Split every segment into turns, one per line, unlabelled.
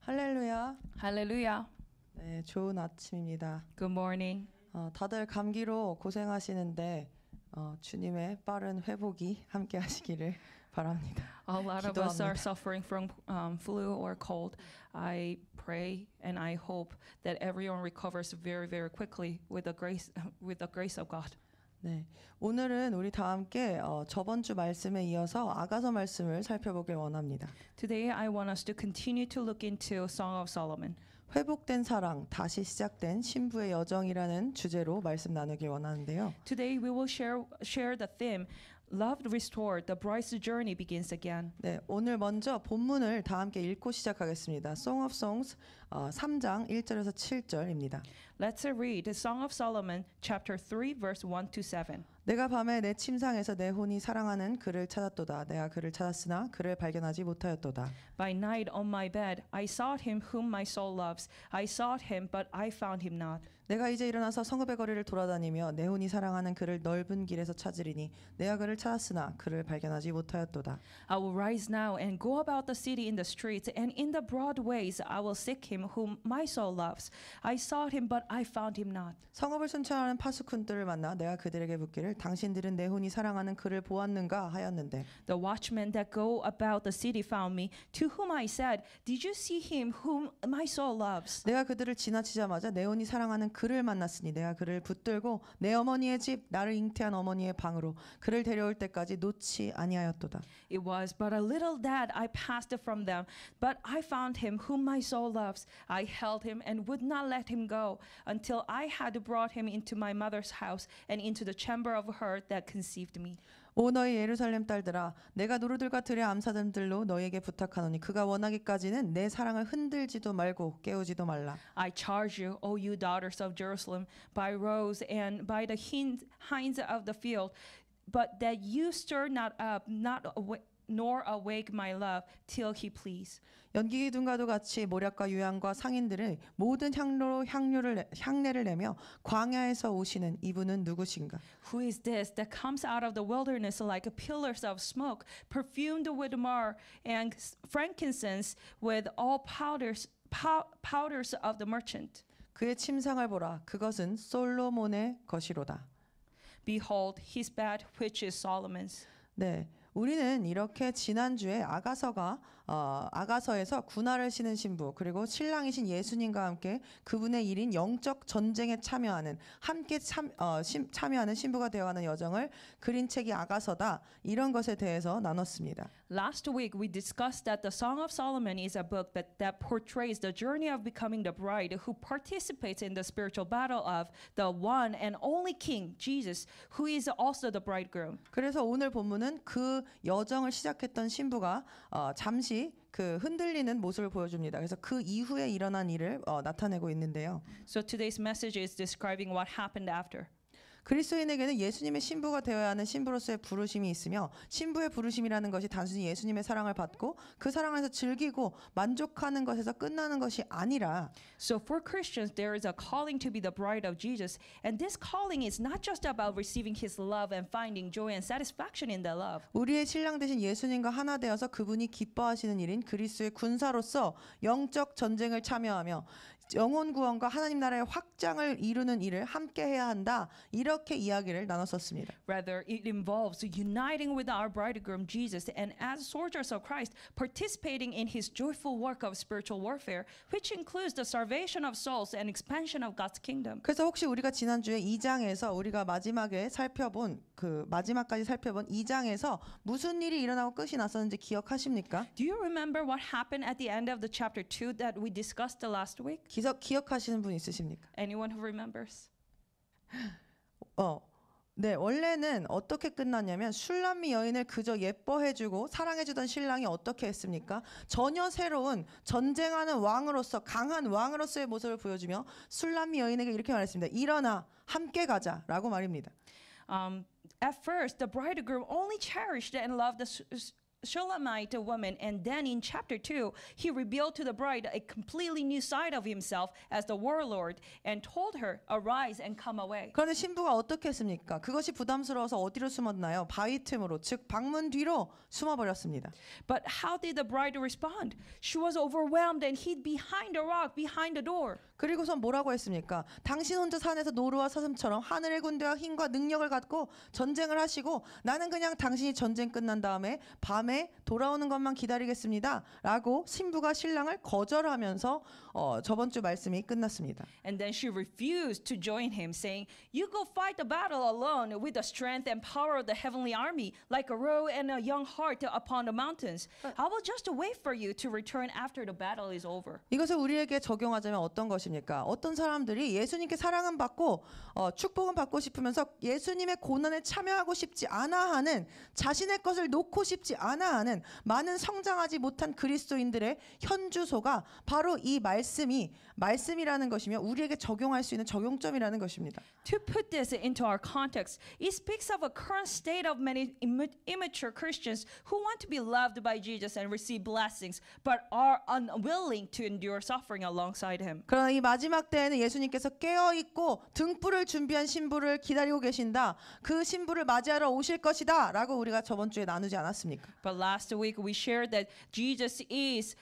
할렐루야.
Hallelujah.
네, 좋은 아침입니다.
Good morning.
다들 감기로 고생하시는데 주님의 빠른 회복이 함께 하시기를 바랍니다.
A lot of us are
기도합니다.
suffering from flu or cold. I pray and I hope that everyone recovers very, very quickly with the grace of God.
네, 오늘은 우리 다 함께 저번 주 말씀에 이어서 아가서 말씀을 살펴보길 원합니다.
Today, I want us to continue to look into Song of Solomon.
회복된 사랑, 다시 시작된 신부의 여정이라는 주제로 말씀 나누길 원하는데요.
Today, we will share the theme, Love Restored, the bride's journey begins again.
네, 오늘 먼저 본문을 다 함께 읽고 시작하겠습니다. Song of Songs 3장 1절에서 7절입니다.
Let's read the Song of Solomon, chapter 3, verse 1 to 7.
내가 밤에 내 침상에서 내 혼이 사랑하는 그를 찾았도다. 내가 그를 찾았으나 그를 발견하지 못하였도다.
By night on my bed, I sought him whom my soul loves. I sought him, but I found him not.
내가 이제 일어나서 성읍의 거리를 돌아다니며 내 혼이 사랑하는 그를 넓은 길에서 찾으리니 내가 그를 찾았으나 그를 발견하지 못하였도다.
I will rise now and go about the city in the streets, and in the broad ways I will seek him whom my soul loves. I sought him, but I found him not.
성읍을 순찰하는 파수꾼들을 만나 내가 그들에게 묻기를 당신들은 내 혼이 사랑하는 그를 보았는가 하였는데
The watchmen that go about the city found me, to whom I said, Did you see him whom my soul loves?
내가 그들을 지나치자마자 내 혼이 사랑하는 그를 만났으니 내가 그를 붙들고 내 어머니의 집 나를 잉태한 어머니의 방으로 그를 데려올 때까지 놓지 아니하였도다.
It was but a little that I passed from them, but I found him whom my soul loves. I held him and would not let him go until I had brought him into my mother's house and into the chamber of her that conceived me.
오 너희 예루살렘 딸들아 내가 노루들과 들의 암사들로 너희에게 부탁하노니 그가 원하기까지는 내 사랑을 흔들지도 말고 깨우지도 말라.
I charge you, O you daughters of Jerusalem, by roes and by the hinds of the field, but that you stir not up, nor awake my love, till he please.
연기기둥과도 같이 모략과 유향과 상인들의 모든 향내를 내며 광야에서 오시는 이분은 누구신가?
Who is this that comes out of the wilderness like pillars of smoke, perfumed with myrrh and frankincense, with all powders of the merchant?
그의 침상을 보라. 그것은 솔로몬의 것이로다.
Behold, his bed, which is Solomon's.
네, 우리는 이렇게 지난주에 아가서에서 군화를 신은 신부 그리고 신랑이신 예수님과 함께 그분의 일인 영적 전쟁에 참여하는 참여하는 신부가 되어가는 여정을 그린 책이 아가서다 이런 것에 대해서 나눴습니다.
Last week we discussed that the Song of Solomon is a book that portrays the journey of becoming the bride who participates in the spiritual battle of the one and only King, Jesus, who is also the bridegroom.
그래서 오늘 본문은 그 여정을 시작했던 신부가 잠시 그 흔들리는 모습을 보여줍니다. 그래서 그 이후에 일어난 일을 나타내고 있는데요.
So today's message is describing what happened after.
그리스도인에게는 예수님의 신부가 되어야 하는 신부로서의 부르심이 있으며 신부의 부르심이라는 것이 단순히 예수님의 사랑을 받고 그 사랑에서 즐기고 만족하는 것에서 끝나는 것이 아니라
So for Christians there is a calling to be the bride of Jesus, and this calling is not just about receiving his love and finding joy and satisfaction in that love.
우리의 신랑 되신 예수님과 하나 되어서 그분이 기뻐하시는 일인 그리스도의 군사로서 영적 전쟁을 참여하며 영혼 구원과 하나님 나라의 확장을 이루는 일을 함께 해야 한다. 이렇게 이야기를 나눴었습니다.
Rather, it involves uniting with our bridegroom Jesus and as soldiers of Christ, participating in his joyful work of spiritual warfare, which includes the salvation of souls and expansion of God's kingdom.
그래서 혹시 우리가 지난주에 2장에서 우리가 마지막까지 살펴본 2장에서 무슨 일이 일어나고 끝이 났었는지 기억하십니까?
Do you remember what happened at the end of the chapter 2 that we discussed last week?
기억하시는 분 있으십니까?
Anyone who remembers?
네, 원래는 어떻게 끝났냐면 슐람미 여인을 그저 예뻐해주고 사랑해주던 신랑이 어떻게 했습니까? 전혀 새로운 전쟁하는 왕으로서 강한 왕으로서의 모습을 보여주며 슐람미 여인에게 이렇게 말했습니다. 일어나 함께 가자라고 말입니다.
At first, the bridegroom only cherished and loved the Shulamite woman, and then in chapter 2, he revealed to the bride a completely new side of himself as the warlord and told her, "Arise and come away."
그런데 신부가 어떻게 했습니까? 그것이 부담스러워서 어디로 숨었나요? 바위 틈으로, 즉 방문 뒤로 숨어버렸습니다.
But how did the bride respond? She was overwhelmed and hid behind a rock, behind the door.
그리고선 뭐라고 했습니까? 당신 혼자 산에서 노루와 사슴처럼 하늘의 군대와 힘과 능력을 갖고 전쟁을 하시고 나는 그냥 당신이 전쟁 끝난 다음에 밤에 돌아오는 것만 기다리겠습니다. 라고 신부가 신랑을 거절하면서 저번 주 말씀이 끝났습니다.
And then she refused to join him, saying, "You go fight the battle alone with the strength and power of the heavenly army, like a roe and a young hart upon the mountains. I will just wait for you to return after the battle is over."
이것을 우리에게 적용하자면 어떤 것입니까? 어떤 사람들이 예수님께 사랑은 받고 축복은 받고 싶으면서 예수님의 고난에 참여하고 싶지 않아 하는, 자신의 것을 놓고 싶지 않아 하는 많은 성장하지 못한 그리스도인들의 현주소가 바로 이 말씀이라는 것이며 우리에게 적용할 수 있는 적용점이라는 것입니다.
To put this into our context, it speaks of a current state of many immature Christians who want to be loved by Jesus and receive blessings, but are unwilling to endure suffering alongside him.
그러나 이 마지막 때에는 예수님께서 깨어있고 등불을 준비한 신부를 기다리고 계신다. 그 신부를 맞이하러 오실 것이다. 라고 우리가 저번 주에 나누지 않았습니까?
But last week we shared that Jesus is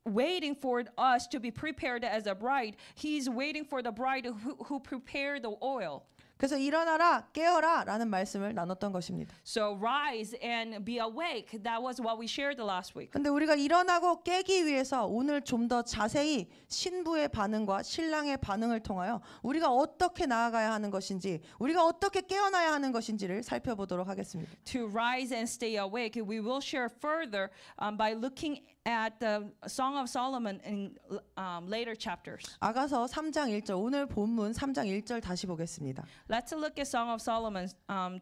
waiting for us to be prepared as a bride. He's waiting for the bride who prepared the oil.
그래서 일어나라, 깨어라 라는 말씀을 나눴던 것입니다.
So rise and be awake. That was what we shared the last week.
근데 우리가 일어나고 깨기 위해서 오늘 좀 더 자세히 신부의 반응과 신랑의 반응을 통하여 우리가 어떻게 나아가야 하는 것인지, 우리가 어떻게 깨어나야 하는 것인지를 살펴보도록 하겠습니다.
To rise and stay awake, we will share further by looking at the Song of Solomon in later chapters.
아가서 3장 1절, 오늘 본문 3장 1절 다시 보겠습니다.
Let's look at Song of Solomon,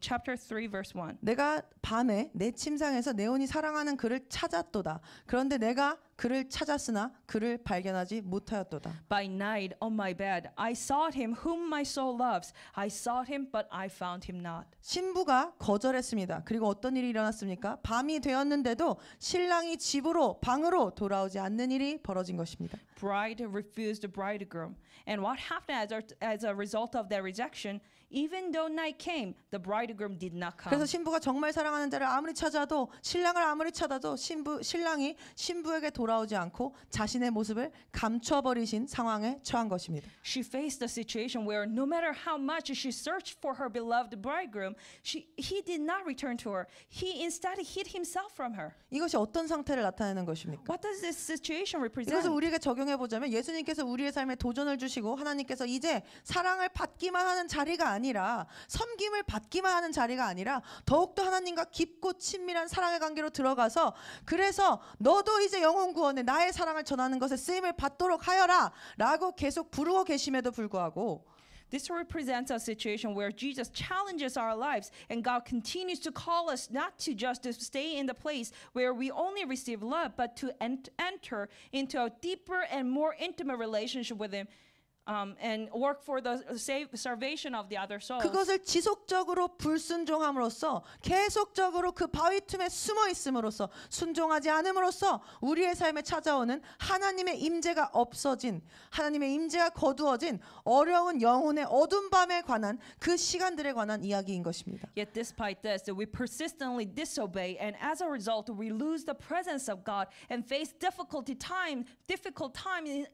chapter 3, verse 1.
내가 밤에 내 침상에서 내 혼이 사랑하는 그를 찾았도다. 그런데 내가 그를 찾았으나 그를 발견하지 못하였도다.
By night on my bed, I sought him whom my soul loves. I sought him, but I found him not.
신부가 거절했습니다. 그리고 어떤 일이 일어났습니까? 밤이 되었는데도 신랑이 집으로, 방으로 돌아오지 않는 일이 벌어진 것입니다.
Bride refused the bridegroom. And what happened as a result of that rejection? Even though night came, the bridegroom did not come.
그래서 신부가 정말 사랑하는 자를 아무리 찾아도, 신랑을 아무리 찾아도 신랑이 신부에게 돌아오지 않고 자신의 모습을 감춰버리신 상황에 처한 것입니다.
She faced a situation where no matter how much she searched for her beloved bridegroom, he did not return to her. He instead hid himself from her.
이것이 어떤 상태를 나타내는 것입니까?
What does this situation represent?
이것을 우리에게 적용해 보자면 예수님께서 우리의 삶에 도전을 주시고 하나님께서 이제 사랑을 받기만 하는 자리가 아니라, 섬김을 받기만 하는 자리가 아니라 더욱더 하나님과 깊고 친밀한 사랑의 관계로 들어가서, 그래서 너도 이제 영혼 구원에 나의 사랑을 전하는 것에 쓰임을 받도록 하여라 라고 계속 부르고 계심에도 불구하고,
This represents a situation where Jesus challenges our lives and God continues to call us not to just to stay in the place where we only receive love, but to enter into a deeper and more intimate relationship with Him. And work for the salvation of the other souls.
그것을 지속적으로 불순종함으로써, 계속적으로 그 바위 틈에 숨어 있음으로써, 순종하지 않음으로써 우리의 삶에 찾아오는 하나님의 임재가 없어진, 하나님의 임재가 거두어진 어려운 영혼의 어두운 밤에 관한 그 시간들에 관한 이야기인 것입니다.
Yet despite this, we persistently disobey, and as a result, we lose the presence of God and face difficult time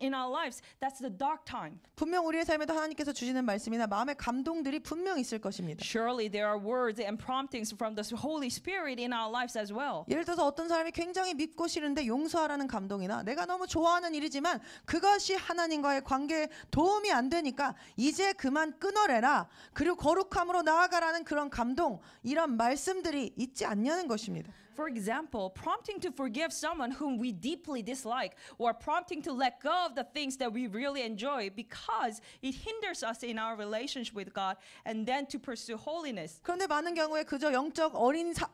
in our lives. That's the dark time.
분명 우리의 삶에도 하나님께서 주시는 말씀이나 마음의 감동들이 분명 있을 것입니다.
Surely there are words and promptings from the Holy Spirit in our lives as well.
예를 들어서 어떤 사람이 굉장히 믿고 싫은데 용서하라는 감동이나, 내가 너무 좋아하는 일이지만 그것이 하나님과의 관계에 도움이 안 되니까 이제 그만 끊어내라, 그리고 거룩함으로 나아가라는 그런 감동, 이런 말씀들이 있지 않냐는 것입니다.
For example, prompting to forgive someone whom we deeply dislike, or prompting to let go of the things that we really enjoy because it hinders us in our relationship with God, and then to pursue holiness.
그런데 많은 경우에 그저 영적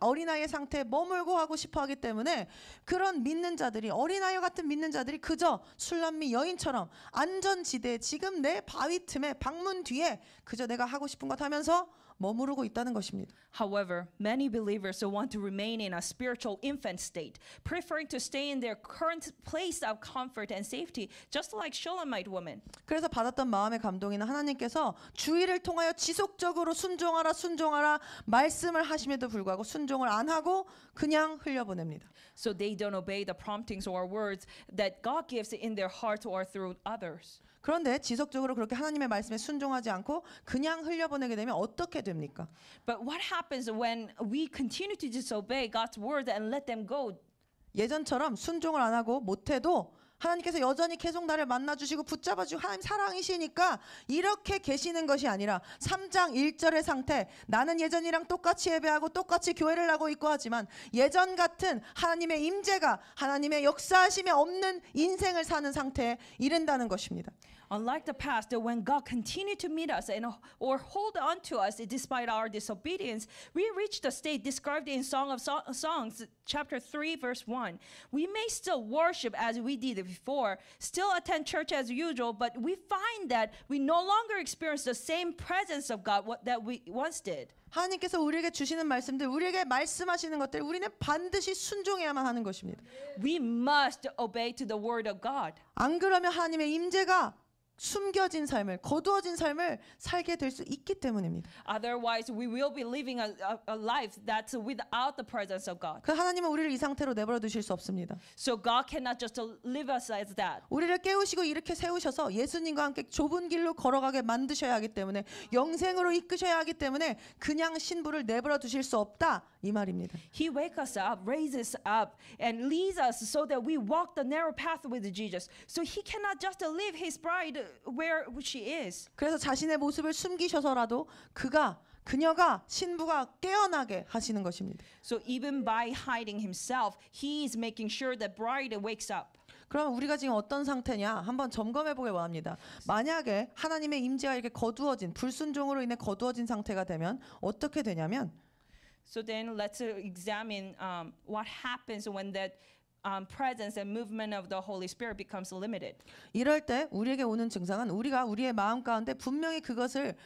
어린아이의 상태에 머물고 하고 싶어하기 때문에 그런 믿는 자들이, 어린아이 같은 믿는 자들이 그저 술람미 여인처럼 안전지대에, 지금 내 바위 틈에, 방문 뒤에 그저 내가 하고 싶은 것 하면서 머무르고 있다는 것입니다.
However, many believers want to remain in a spiritual infant state, preferring to stay in their current place of comfort and safety, just like Shulamite woman.
그래서 받았던 마음의 감동이나 하나님께서 주의를 통하여 지속적으로 순종하라 말씀을 하심에도 불구하고 순종을 안 하고 그냥 흘려보냅니다.
So they don't obey the promptings or words that God gives in their heart or through others.
그런데 지속적으로 그렇게 하나님의 말씀에 순종하지 않고 그냥 흘려보내게 되면 어떻게 됩니까?
But what happens when we continue to disobey God's word and let them go?
예전처럼 순종을 안 하고 못해도 하나님께서 여전히 계속 나를 만나주시고 붙잡아주고 하나님 사랑이시니까 이렇게 계시는 것이 아니라 3장 1절의 상태, 나는 예전이랑 똑같이 예배하고 똑같이 교회를 하고 있고 하지만 예전 같은 하나님의 임재가 하나님의 역사하심에 없는 인생을 사는 상태에 이른다는 것입니다.
Unlike the past, when God continued to meet us or hold on to us despite our disobedience, we reach the state described in Song of Songs, chapter 3, verse 1. We may still worship as we did before, still attend church as usual, but we find that we no longer experience the same presence of God that we once did.
하나님께서 우리에게 주시는 말씀들, 우리에게 말씀하시는 것들, 우리는 반드시 순종해야만 하는 것입니다.
We must obey to the word of God.
안 그러면 하나님의 임재가 숨겨진 삶을, 거두어진 삶을 살게 될 수 있기 때문입니다.
Otherwise, we will be living a life that's without the presence of God.
그 하나님은 우리를 이 상태로 내버려 두실 수 없습니다.
So God cannot just leave us as that.
우리를 깨우시고 이렇게 세우셔서 예수님과 함께 좁은 길로 걸어가게 만드셔야 하기 때문에 영생으로 이끄셔야 하기 때문에 그냥 신부를 내버려 두실 수 없다 이 말입니다.
He wakes us up, raises us up, and leads us so that we walk the narrow path with Jesus. So He cannot just leave His bride where she is.
그래서 자신의 모습을 숨기셔서라도 그녀가 신부가 깨어나게 하시는 것입니다.
So even by hiding Himself, He is making sure that bride wakes up.
그럼 우리가 지금 어떤 상태냐 한번 점검해 보길 원합니다. 만약에 하나님의 임재가 이렇게 거두어진 불순종으로 인해 거두어진 상태가 되면 어떻게 되냐면
So then let's examine what happens when that presence and movement of the Holy Spirit becomes limited.
이럴 때 우리에게 오는 증상은 우리가 우리의 마음 가운데 분명히 그것을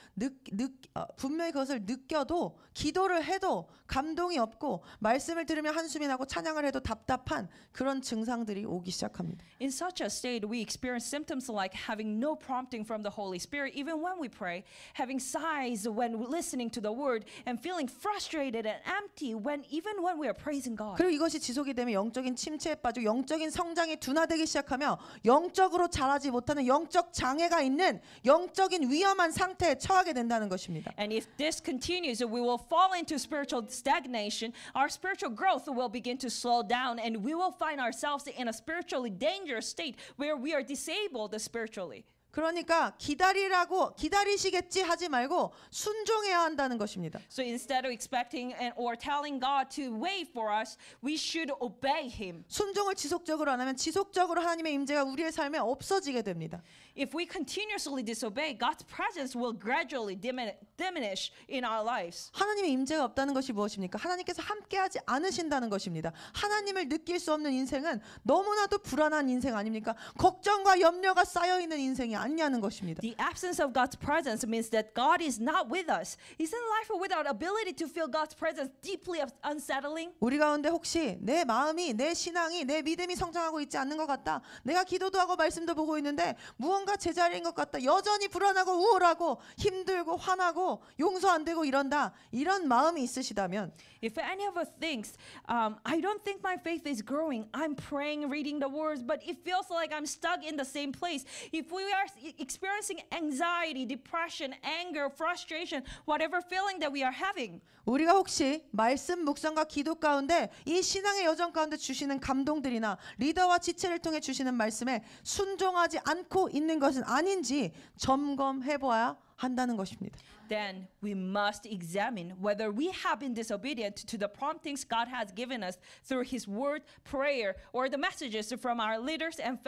느껴도 기도를 해도 감동이 없고 말씀을 들으며 한숨이 나고 찬양을 해도 답답한 그런 증상들이 오기 시작합니다.
In such a state, we experience symptoms like having no prompting from the Holy Spirit even when we pray, having sighs when listening to the word, and feeling frustrated and empty even when we are praising God.
그리고 이것이 지속이 되면 영적인 침체에 빠지고 영적인 성장이 둔화되기 시작하며 영적으로 자라지 못하는 영적 장애가 있는 영적인 위험한 상태에 처하게 된다는 것입니다.
And if this continues, we will fall into spiritual stagnation. Our spiritual growth will begin to slow down, and we will find ourselves in a spiritually dangerous state where we are disabled spiritually.
그러니까 기다리시겠지 하지 말고 순종해야 한다는 것입니다.
So instead of expecting or telling God to wait for us, we should obey Him.
순종을 지속적으로 안 하면 지속적으로 하나님의 임재가 우리의 삶에 없어지게 됩니다.
If we continuously disobey, God's presence will gradually diminish in our lives.
하나님의 임재가 없다는 것이 무엇입니까? 하나님께서 함께하지 않으신다는 것입니다. 하나님을 느낄 수 없는 인생은 너무나도 불안한 인생 아닙니까? 걱정과 염려가 쌓여 있는 인생이 아니냐는 것입니다.
The absence of God's presence means that God is not with us. Isn't life without ability to feel God's presence deeply unsettling?
우리 가운데 혹시 내 마음이, 내 신앙이, 내 믿음이 성장하고 있지 않는 것 같다. 내가 기도도 하고 말씀도 보고 있는데 무언가 제자리인 것 같다. 여전히 불안하고 우울하고 힘들고 화나고 용서 안 되고 이런다. 이런 마음이 있으시다면
If any of us thinks, I don't think my faith is growing. I'm praying, reading the words, but it feels like I'm stuck in the same place. If we are experiencing anxiety, depression, anger, frustration, whatever feeling that we are having,
우리가 혹시 말씀 묵상과 기도 가운데 이 신앙의 여정 가운데 주시는 감동들이나 리더와 지체를 통해 주시는 말씀에 순종하지 않고 있는 것은 아닌지 점검해 보아야 한다는 것입니다.
then we must examine whether we have been disobedient to the promptings God has given us through His word, prayer, or the messages from our leaders and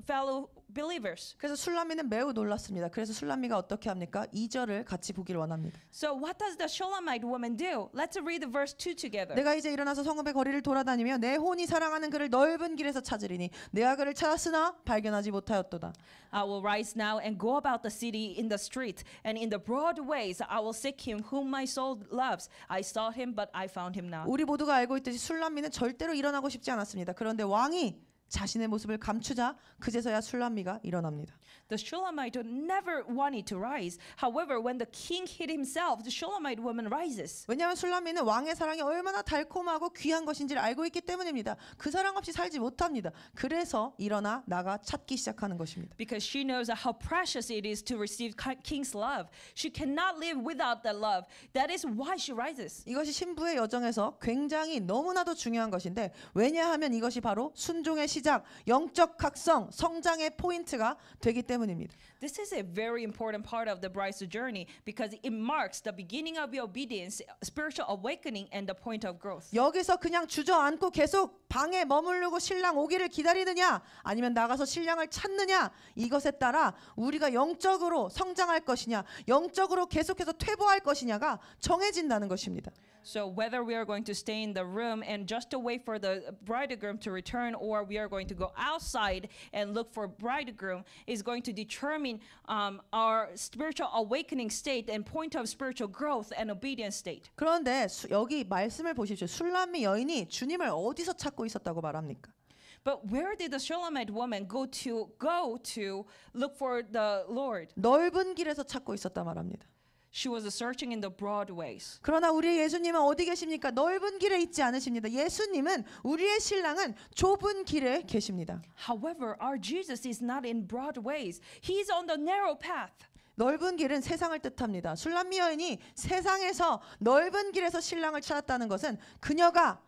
fellow believers.
그래서 술람미는 매우 놀랐습니다. 그래서 술람미가 어떻게 합니까? 2절을 같이 보기를 원합니다.
So what does the Shulamite woman do? Let's read the verse 2 together.
내가 이제 일어나서 성읍의 거리를 돌아다니며 내 혼이 사랑하는 그를 넓은 길에서 찾으리니 내가 그를 찾았으나 발견하지 못하였도다.
I will rise now and go about the city in the street and in the broad ways I will seek him whom my soul loves. I sought him but I found him not.
우리 모두가 알고 있듯이 술람미는 절대로 일어나고 싶지 않았습니다. 그런데 왕이 자신의 모습을 감추자 그제서야 술람미가 일어납니다.
The Shulamite never wanted to rise. However, when the king hid himself, the Shulamite woman rises.
왜냐하면 술람미는 왕의 사랑이 얼마나 달콤하고 귀한 것인지를 알고 있기 때문입니다. 그 사랑 없이 살지 못합니다. 그래서 일어나 나가 찾기 시작하는 것입니다.
Because she knows how precious it is to receive king's love. She cannot live without that love. That is why she rises.
이것이 신부의 여정에서 굉장히 너무나도 중요한 것인데 왜냐하면 이것이 바로 순종의 시작, 영적 각성, 성장의 포인트가 되기 때문입니다.
This is a very important part of the bride's journey because it marks the beginning of your obedience, spiritual awakening, and the point of growth.
여기서 그냥 주저앉고 계속 방에 머무르고 신랑 오기를 기다리느냐 아니면 나가서 신랑을 찾느냐 이것에 따라 우리가 영적으로 성장할 것이냐 영적으로 계속해서 퇴보할 것이냐가 정해진다는 것입니다.
So whether we are going to stay in the room and just to wait for the bridegroom to return or we are going to go outside and look for bridegroom is going to determine our spiritual awakening state and point of spiritual growth and obedience state.
그런데 여기 말씀을 보십시오. 술람미 여인이 주님을 어디서 찾고 있었다고 말합니까?
But where did the Shulamite woman go to look for the Lord?
넓은 길에서 찾고 있었다 말합니다.
She was searching in the broad ways.
그러나 우리의 예수님은 어디 계십니까? 넓은 길에 있지 않으십니다. 예수님은 우리의 신랑은 좁은 길에 계십니다.
However, our Jesus is not in broad ways. He is on the narrow path.
넓은 길은 세상을 뜻합니다. 술람미 여인이 세상에서 넓은 길에서 신랑을 찾았다는 것은 그녀가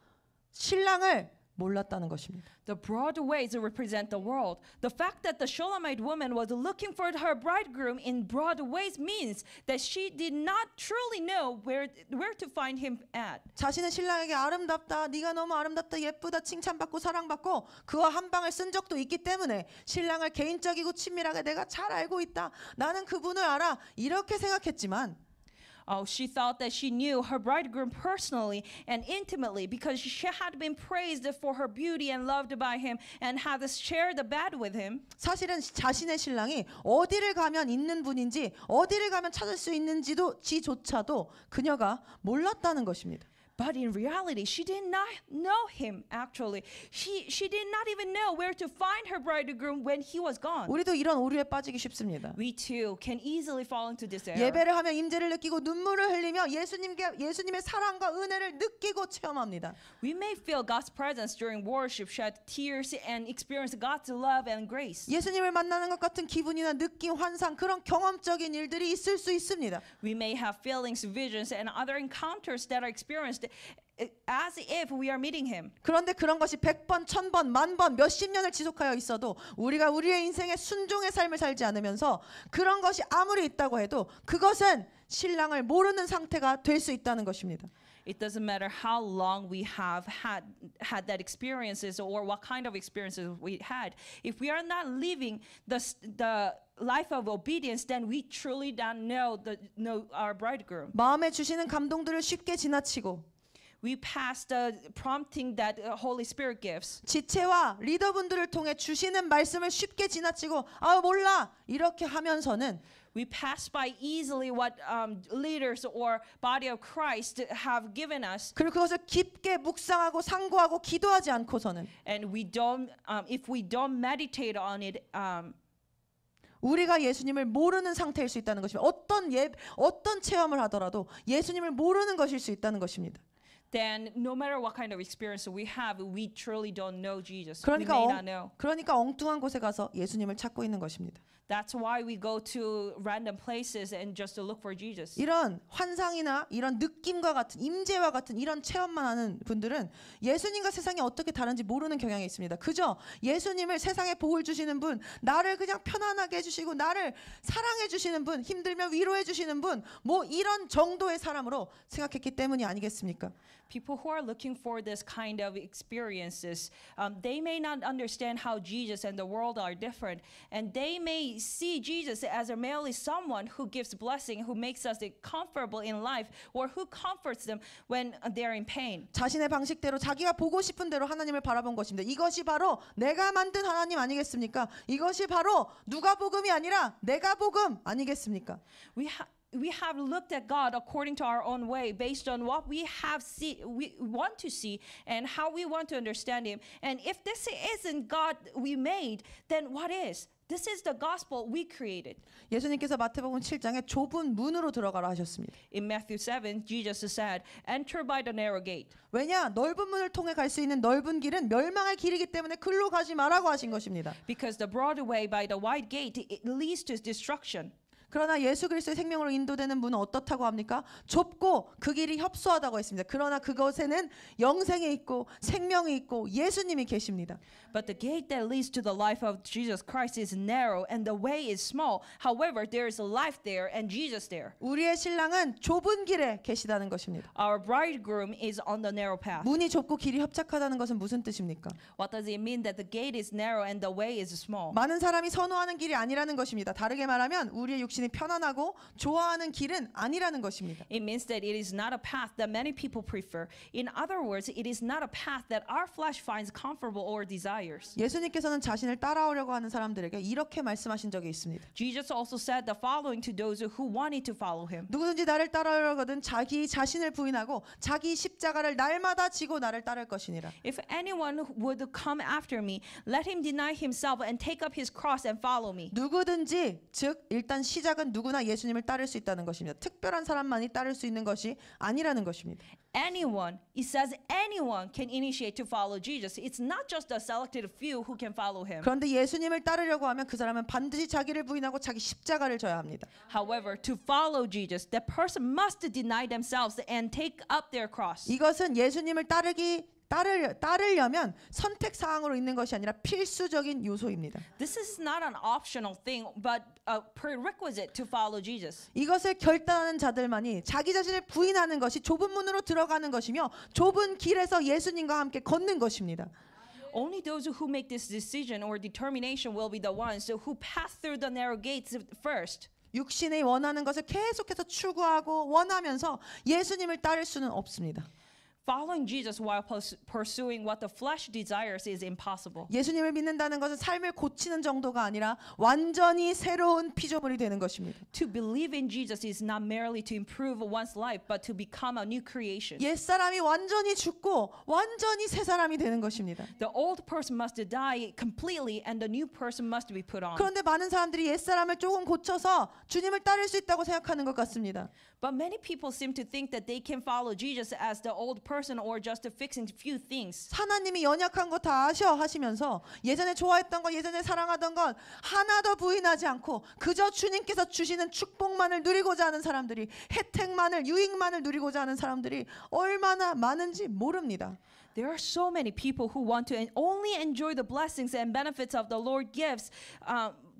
신랑을 몰랐다는 것입니다.
The broad ways represent the world. The fact that the Shulamite woman was looking for her bridegroom in broad ways means that she did not truly know where to find him at.
자신은 신랑에게 아름답다, 네가 너무 아름답다, 예쁘다, 칭찬받고 사랑받고 그와 한 방을 쓴 적도 있기 때문에 신랑을 개인적이고 친밀하게 내가 잘 알고 있다. 나는 그분을 알아. 이렇게 생각했지만
Oh, she thought that she knew her bridegroom personally and intimately because she had been praised for her beauty and loved by him and had shared the bed with him.
사실은 자신의 신랑이 어디를 가면 있는 분인지 어디를 가면 찾을 수 있는지조차도 그녀가 몰랐다는 것입니다.
But in reality, she did not know him actually. She did not even know where to find her bridegroom when he was gone.
우리도 이런 오류에 빠지기 쉽습니다.
We too can easily fall into this error.
예배를 하며 임재를 느끼고 눈물을 흘리며 예수님의 사랑과 은혜를 느끼고 체험합니다.
We may feel God's presence during worship, shed tears, and experience God's love and grace.
예수님을 만나는 것 같은 기분이나 느낌, 환상 그런 경험적인 일들이 있을 수 있습니다.
We may have feelings, visions, and other encounters that are experienced as if we are meeting him.
그런데 그런 것이 100번, 1000번, 10,000번, 몇십 년을 지속하여 있어도 우리가 우리의 인생에 순종의 삶을 살지 않으면서 그런 것이 아무리 있다고 해도 그것은 신랑을 모르는 상태가 될 수 있다는 것입니다.
It doesn't matter how long we have had that experiences or what kind of experiences we had. If we are not living the life of obedience, then we truly don't know our bridegroom.
마음에 주시는 감동들을 쉽게 지나치고
We pass the prompting that Holy Spirit gives.
지체와 리더분들을 통해 주시는 말씀을 쉽게 지나치고 아 몰라 이렇게 하면서는
We pass by easily what leaders or body of Christ have given us,
그리고 그것을 깊게 묵상하고 상고하고 기도하지 않고서는
and we don't. If we don't meditate on it,
우리가 예수님을 모르는 상태일 수 있다는 것입니다. 어떤 체험을 하더라도 예수님을 모르는 것일 수 있다는 것입니다.
then no matter what kind of experience we have, we truly don't know Jesus. We may not know.
그러니까 엉뚱한 곳에 가서 예수님을 찾고 있는 것입니다.
That's why we go to random places and just to look for Jesus.
이런 환상이나 이런 느낌과 같은 임재와 같은 이런 체험만 하는 분들은 예수님과 세상이 어떻게 다른지 모르는 경향이 있습니다. 그저 예수님을 세상에 복을 주시는 분, 나를 그냥 편안하게 해주시고 나를 사랑해 주시는 분, 힘들면 위로해 주시는 분, 뭐 이런 정도의 사람으로 생각했기 때문이 아니겠습니까?
People who are looking for this kind of experiences, they may not understand how Jesus and the world are different, and they may see Jesus as merely someone who gives blessing, who makes us comfortable in life, or who comforts them when they're in pain.
자신의 방식대로 자기가 보고 싶은 대로 하나님을 바라본 것입니다. 이것이 바로 내가 만든 하나님 아니겠습니까? 이것이 바로 누가복음이 아니라 내가 복음 아니겠습니까?
We have looked at God according to our own way, based on what we want to see and how we want to understand Him. And if this isn't God we made, then what is? This is the gospel we created.
예수님께서 마태복음 7장에 좁은 문으로 들어가라 하셨습니다.
In Matthew 7, Jesus said, "Enter by the narrow gate."
왜냐? 넓은 문을 통해 갈 수 있는 넓은 길은 멸망의 길이기 때문에 글로 가지 마라고 하신 것입니다.
Because the broad way by the wide gate it leads to destruction.
그러나 예수 그리스도의 생명으로 인도되는 문은 어떻다고 합니까? 좁고 그 길이 협소하다고 했습니다. 그러나 그것에는 영생이 있고 생명이 있고 예수님이 계십니다.
But the gate that leads to the life of Jesus Christ is narrow and the way is small. However, there is a life there and Jesus there.
우리의 신랑은 좁은 길에 계시다는 것입니다.
Our bridegroom is on the narrow path.
문이 좁고 길이 협착하다는 것은 무슨 뜻입니까?
What does it mean that the gate is narrow and the way is small?
많은 사람이 선호하는 길이 아니라는 것입니다. 다르게 말하면 우리의 육신이 편안하고 좋아하는 길은 아니라는 것입니다.
It means that it is not a path that many people prefer. In other words, it is not a path that our flesh finds comfortable or desires.
예수님께서는 자신을 따라오려고 하는 사람들에게 이렇게 말씀하신 적이 있습니다.
Jesus also said the following to those who wanted to follow him.
누구든지 나를 따라오려거든 자기 자신을 부인하고 자기 십자가를 날마다 지고 나를 따를 것이니라.
If anyone would come after me, let him deny himself and take up his cross and follow me.
누구든지 즉 일단 시작은 누구나 예수님을 따를 수 있다는 것입니다. 특별한 사람만이 따를 수 있는 것이 아니라는 것입니다.
Anyone, it says anyone can initiate to follow Jesus. It's not just a selected few who can follow him.
그런데 예수님을 따르려고 하면 그 사람은 반드시 자기를 부인하고 자기 십자가를 져야 합니다.
However, to follow Jesus, that person must deny themselves and take up their cross.
이것은 예수님을 따르려면 선택 사항으로 있는 것이 아니라 필수적인 요소입니다.
This is not an optional thing, but a prerequisite to follow Jesus.
이것을 결단하는 자들만이 자기 자신을 부인하는 것이 좁은 문으로 들어가는 것이며 좁은 길에서 예수님과 함께 걷는 것입니다.
Only those who make this decision or determination will be the ones who pass through the narrow gates first.
육신이 원하는 것을 계속해서 추구하고 원하면서 예수님을 따를 수는 없습니다.
Following Jesus while pursuing what the flesh desires is impossible.
예수님을 믿는다는 것은 삶을 고치는 정도가 아니라 완전히 새로운 피조물이 되는 것입니다.
To believe in Jesus is not merely to improve one's life, but to become a new creation.
옛사람이 완전히 죽고 완전히 새 사람이 되는 것입니다.
The old person must die completely and the new person must be put on.
그런데 많은 사람들이 옛사람을 조금 고쳐서 주님을 따를 수 있다고 생각하는 것 같습니다.
But many people seem to think that they can follow Jesus as the old person or just fixing a few things.
하나님이 연약한 거 다 아셔 하시면서 예전에 좋아했던 것, 예전에 사랑하던 것 하나도 부인하지 않고 그저 주님께서 주시는 축복만을 누리고자 하는 사람들이, 혜택만을, 유익만을 누리고자 하는 사람들이 얼마나 많은지 모릅니다.
There are so many people who want to only enjoy the blessings and benefits of the Lord gives.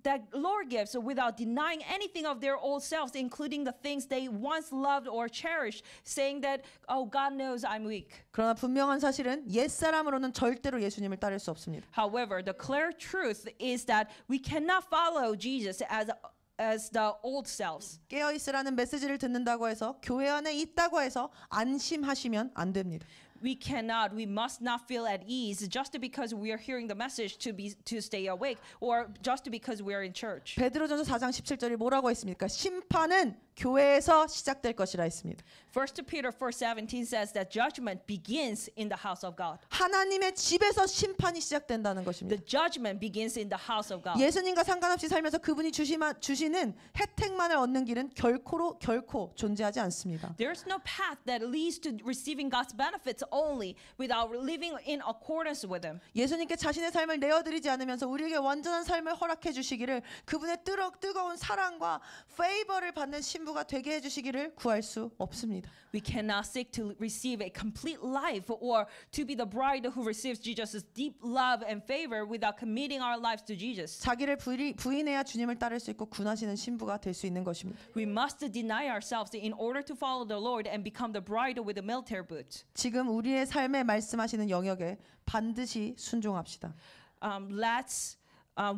That Lord gives without denying anything of their old selves, including the things they once loved or cherished, saying that, oh, God knows I'm weak.
그러나 분명한 사실은 옛사람으로는 절대로 예수님을 따를 수 없습니다.
However, the clear truth is that we cannot follow Jesus as the old selves.
깨어 있으라는 메시지를 듣는다고 해서 교회 안에 있다고 해서 안심하시면 안 됩니다.
We must not feel at ease just because we are hearing the message to stay awake or just because we are in church.
베드로전서 4장 17절이 뭐라고 했습니까? 심판은 교회에서 시작될 것이라 했습니다.
1 Peter 4:17 says that judgment begins in the house of God.
하나님의 집에서 심판이 시작된다는 것입니다.
The judgment begins in the house of God.
예수님과 상관없이 살면서 그분이 주시는 혜택만을 얻는 길은 결코 존재하지 않습니다.
There's no path that leads to receiving God's benefits only without living in accordance with Him.
예수님께 자신의 삶을 내어드리지 않으면서 우리에게 완전한 삶을 허락해 주시기를 그분의 뜨거운 사랑과 페이버를 받는 신분 신부가 되게 해주시기를 구할 수 없습니다.
We cannot seek to receive a complete life or to be the bride who receives Jesus' deep love and favor without committing our lives to Jesus.
자기를 부인해야 주님을 따를 수 있고 군하시는 신부가 될 수 있는 것입니다.
We must deny ourselves in order to follow the Lord and become the bride with the military boots.
지금 우리의 삶에 말씀하시는 영역에 반드시 순종합시다.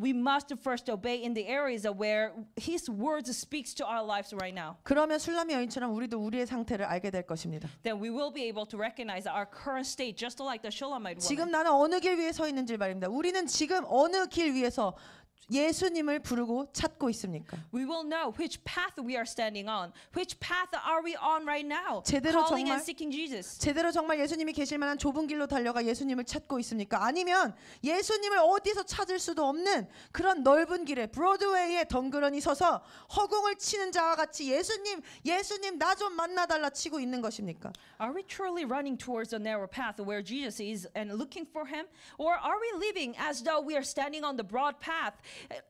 We must first obey in the areas where His words speaks to our lives right now.
그러면 술람미 여인처럼 우리도 우리의 상태를 알게 될 것입니다.
Then we will be able to recognize our current state, just like the Shulamite
지금
woman.
나는 어느 길 위에 서 있는지 말입니다. 우리는 지금 어느 길 위에서 예수님을 부르고 찾고 있습니까?
We will know which path we are standing on. Which path are we on right now?
제대로
Calling
정말
and seeking Jesus.
제대로 정말 예수님이 계실 만한 좁은 길로 달려가 예수님을 찾고 있습니까? 아니면 예수님을 어디서 찾을 수도 없는 그런 넓은 길에 브로드웨이에 덩그러니 서서 허공을 치는 자와 같이 예수님 나 좀 만나달라 치고 있는 것입니까?
Are we truly running towards the narrow path where Jesus is and looking for Him? Or are we living as though we are standing on the broad path,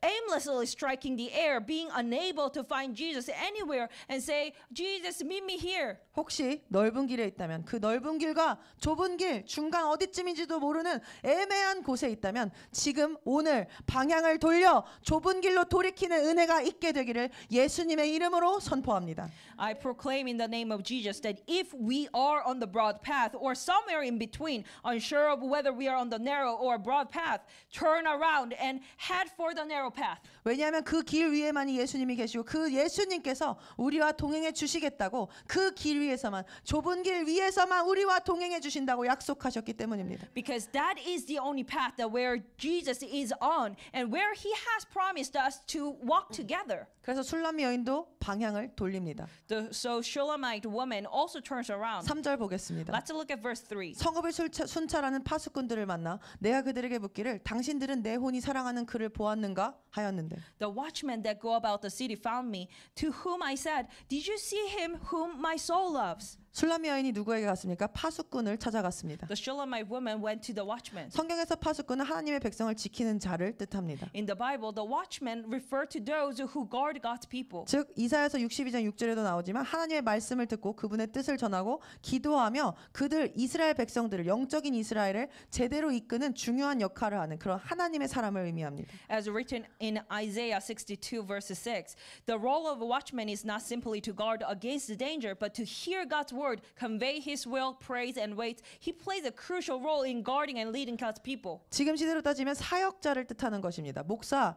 aimlessly striking the air, being unable to find Jesus anywhere and say, Jesus, meet me here?
혹시 넓은 길에 있다면 그 넓은 길과 좁은 길 중간 어디쯤인지도 모르는 애매한 곳에 있다면 지금 오늘 방향을 돌려 좁은 길로 돌이키는 은혜가 있게 되기를 예수님의 이름으로 선포합니다.
I proclaim in the name of Jesus that if we are on the broad path or somewhere in between, unsure of whether we are on the narrow or broad path, turn around and head for the narrow path.
왜냐하면 그 길 위에만이 예수님이 계시고 그 예수님께서 우리와 동행해 주시겠다고 그 길 위에서만 좁은 길 위에서만 우리와 동행해 주신다고 약속하셨기 때문입니다.
Because that is the only path that where Jesus is on and where He has promised us to walk together.
그래서 술람미 여인도 방향을 돌립니다.
So Shulamite woman also turns around.
3절 보겠습니다.
Let's look at verse 3.
성읍을 순찰하는 파수꾼들을 만나 내가 그들에게 묻기를 당신들은 내 혼이 사랑하는 그를 보았는가 하였는데
The watchmen that go about the city found me, to whom I said, Did you see him whom my soul loves?
술람미 여인이 누구에게 갔습니까? 파수꾼을 찾아갔습니다.
The Shulamite woman went to the watchmen.
성경에서 파수꾼은 하나님의 백성을 지키는 자를 뜻합니다.
In the Bible, the watchmen refer to those who guard God's people.
즉 이사야서 62장 6절에도 나오지만 하나님의 말씀을 듣고 그분의 뜻을 전하고 기도하며 그들 이스라엘 백성들을 영적인 이스라엘을 제대로 이끄는 중요한 역할을 하는 그런 하나님의 사람을 의미합니다.
As written in Isaiah 62 verse 6, the role of a watchman is not simply to guard against the danger, but to hear God's word, convey His will, praise and wait. He plays a crucial role in guarding and leading God's people.
지금 시대로 따지면 사역자를 뜻하는 것입니다. 목사,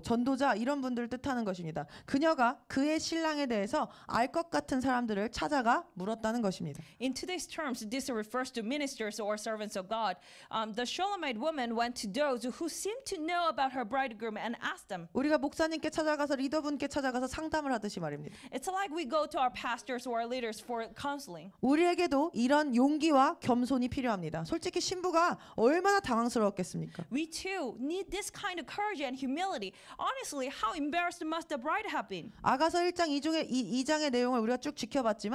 전도자 이런 분들을 뜻하는 것입니다. 그녀가 그의 신랑에 대해서 알 것 같은 사람들을 찾아가 물었다는 것입니다.
In today's terms, this refers to ministers or servants of God. The Shulamite woman went to those who seemed to know about her bridegroom and asked them.
우리가 목사님께 찾아가서 리더분께 찾아가서 상담을 하듯이 말입니다.
It's like we go to our pastors or our leaders for counseling.
우리에게도 이런 용기와 겸손이 필요합니다. 솔직히 신부가 얼마나 당황스러웠겠습니까?
We too need this kind of courage and humility. Honestly, how embarrassed must the bride have been?
아가서 1장 2장의 내용을 우리가 쭉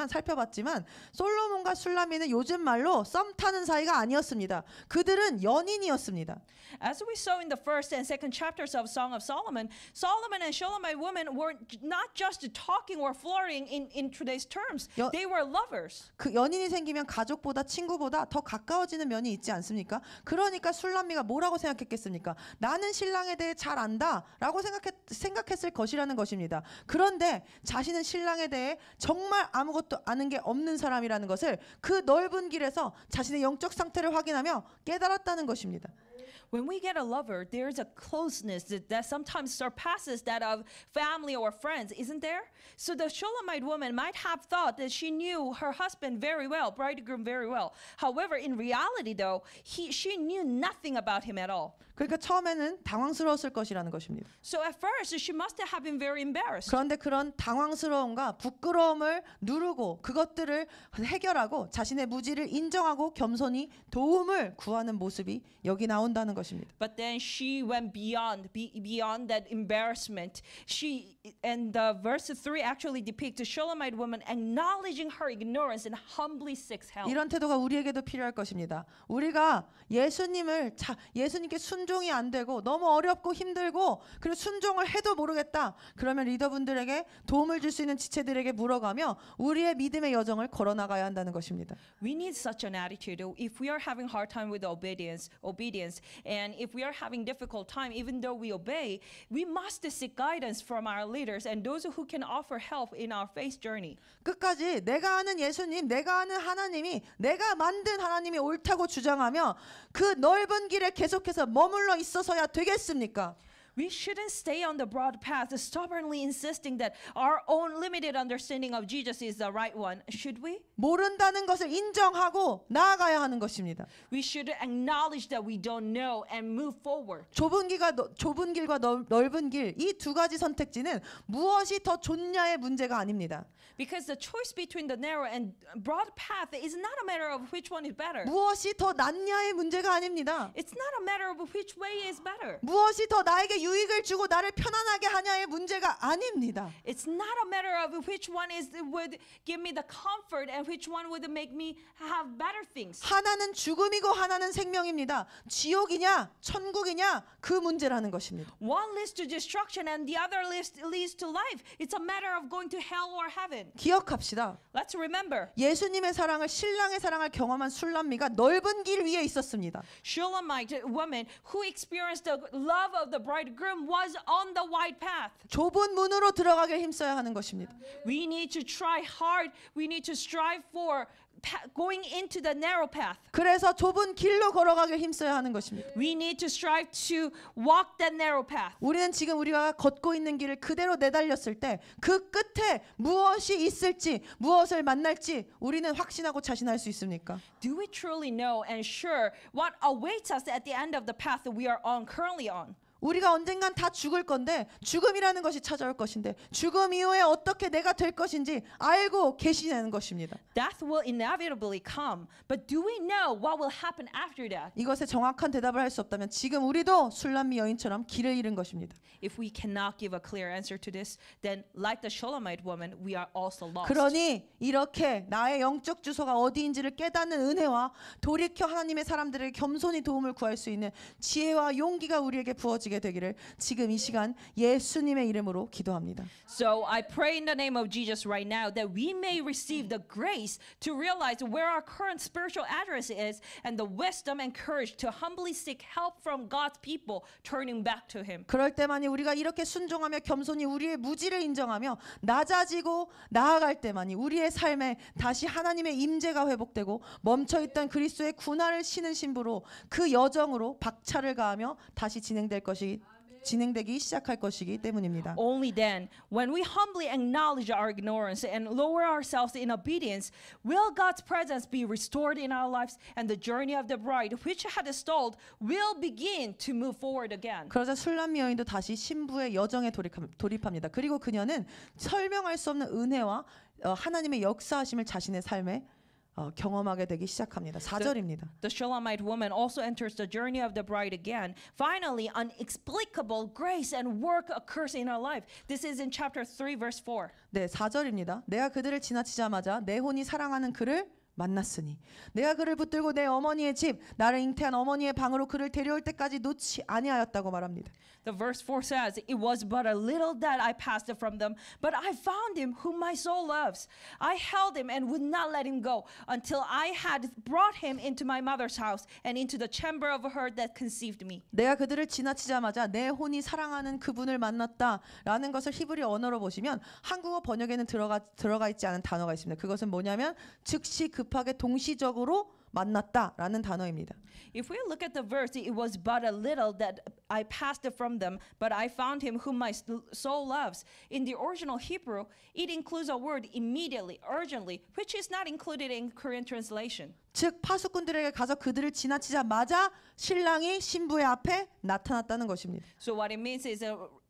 살펴봤지만 솔로몬과 술라미는 요즘 말로 썸 타는 사이가 아니었습니다. 그들은 연인이었습니다.
As we saw in the first and second chapters of Song of Solomon, Solomon and Shulamite women were not just talking or flirting in today's terms. They were lovers.
그 연인이 생기면 가족보다 친구보다 더 가까워지는 면이 있지 않습니까? 그러니까 술람미가 뭐라고 생각했겠습니까? 나는 신랑에 대해 잘 안다라고 생각했을 것이라는 것입니다. 그런데 자신은 신랑에 대해 정말 아무것도 아는 게 없는 사람이라는 것을 그 넓은 길에서 자신의 영적 상태를 확인하며 깨달았다는 것입니다.
When we get a lover, there is a closeness that sometimes surpasses that of family or friends, isn't there? So the Shulamite woman might have thought that she knew her husband very well, bridegroom very well. However, in reality, though, she knew nothing about him at all.
그러니까 처음에는 당황스러웠을 것이라는 것입니다.
So at first, she must have been very embarrassed.
그런데 그런 당황스러움과 부끄러움을 누르고 그것들을 해결하고 자신의 무지를 인정하고 겸손히 도움을 구하는 모습이 여기 나온다는 것입니다.
But then she went beyond that embarrassment. And the verse 3 actually depicts the Shulamite woman acknowledging her ignorance and humbly seeks help.
이런 태도가 우리에게도 필요할 것입니다. 우리가 예수님께 순종이 안 되고 너무 어렵고 힘들고 그리고 순종을 해도 모르겠다. 그러면 리더분들에게 도움을 줄 수 있는 지체들에게 물어가며 우리의 믿음의 여정을 걸어나가야 한다는 것입니다.
We need such an attitude. If we are having hard time with obedience, and if we are having difficult time, even though we obey, we must seek guidance from our leaders and those who can offer help in our faith journey.
끝까지 내가 아는 예수님, 내가 아는 하나님이 내가 만든 하나님이 옳다고 주장하며 그 넓은 길에 계속해서 머물러 있어서야 되겠습니까?
We shouldn't stay on the broad path, stubbornly insisting that our own limited understanding of Jesus is the right one. Should we?
모른다는 것을 인정하고 나아가야 하는 것입니다.
We should acknowledge that we don't know and move forward.
좁은 길과 넓은 길 이 두 가지 선택지는 무엇이 더 좋냐의 문제가 아닙니다.
Because the choice between the narrow and broad path is not a matter of which one is better.
무엇이 더 낫냐의 문제가 아닙니다.
It's not a matter of which way is better.
무엇이 더 나에게 유익을 주고 나를 편안하게 하냐의 문제가 아닙니다.
It's not a matter of which one would give me the comfort and which one would make me have better things.
하나는 죽음이고 하나는 생명입니다. 지옥이냐 천국이냐 그 문제라는 것입니다.
One leads to destruction and the other leads to life. It's a matter of going to hell or heaven.
기억합시다.
Let's remember.
예수님의 사랑을 신랑의 사랑을 경험한 술람미가 넓은 길 위에 있었습니다.
Shulamite woman who experienced the love of the bridegroom was on the wide path.
좁은 문으로 들어가길 힘써야 하는 것입니다.
We need to try hard. We need to strive for going into the narrow path.
그래서 좁은 길로 걸어가길 힘써야 하는 것입니다.
We need to strive to walk that narrow path.
우리는 지금 우리가 걷고 있는 길을 그대로 내달렸을 때 그 끝에 무엇이 있을지 무엇을 만날지 우리는 확신하고 자신할 수 있습니까?
Do we truly know and sure what awaits us at the end of the path that we are currently on?
우리가 언젠간 다 죽을 건데 죽음이라는 것이 찾아올 것인데 죽음 이후에 어떻게 내가 될 것인지 알고 계시는 것입니다.
Death will inevitably come, but do we know what will happen after that?
이것에 정확한 대답을 할 수 없다면 지금 우리도 술람미 여인처럼 길을 잃은 것입니다.
If we cannot give a clear answer to this, then like the Shulamite woman, we are also lost.
그러니 이렇게 나의 영적 주소가 어디인지를 깨닫는 은혜와 돌이켜 하나님의 사람들에게 겸손히 도움을 구할 수 있는 지혜와 용기가 우리에게 부어지게 되기를 지금 이 시간 예수님의 이름으로 기도합니다.
So I pray in the name of Jesus right now that we may receive the grace to realize where our current spiritual address is and the wisdom and courage to humbly seek help from God's people turning back to Him.
그럴 때만이 우리가 이렇게 순종하며 겸손히 우리의 무지를 인정하며 낮아지고 나아갈 때만이 우리의 삶에 다시 하나님의 임재가 회복되고 멈춰있던 그리스도의 군화를 신은 신부로 그 여정으로 박차를 가하며 다시 진행되기 시작할 것이기 때문입니다.
Only then, when we humbly acknowledge our ignorance and lower ourselves in obedience, will God's presence be restored in our lives and the journey of the bride, which had stalled, will begin to move forward again.
그러자 술람미 여인도 다시 신부의 여정에 돌입합니다. 그리고 그녀는 설명할 수 없는 은혜와 하나님의 역사하심을 자신의 삶에 경험하게 되기 시작합니다. 4절입니다.
The Shulamite woman also enters the journey of the bride again. Finally, inexplicable grace and work occurs in her life. This is in chapter 3, verse 4.
네, 4절입니다. 내가 그들을 지나치자마자 내 혼이 사랑하는 그를 만났으니 내가 그를 붙들고 내 어머니의 집 나를 잉태한 어머니의 방으로 그를 데려올 때까지 놓지 아니하였다고 말합니다.
The verse 4 says, It was but a little that I passed from them, but I found him whom my soul loves. I held him and would not let him go until I had brought him into my mother's house and into the chamber of her that conceived me.
내가 그들을 지나치자마자 내 혼이 사랑하는 그분을 만났다라는 것을 히브리 언어로 보시면 한국어 번역에는 들어가 있지 않은 단어가 있습니다. 그것은 뭐냐면 즉시 급하게 동시적으로 만났다라는 단어입니다.
If we look at the verse, it was but a little that I passed from them, but I found him whom my soul loves. In the original Hebrew, it includes a word immediately, urgently, which is not included in Korean translation.
즉 파수꾼들에게 가서 그들을 지나치자마자 신랑이 신부의 앞에 나타났다는 것입니다.
So what it means is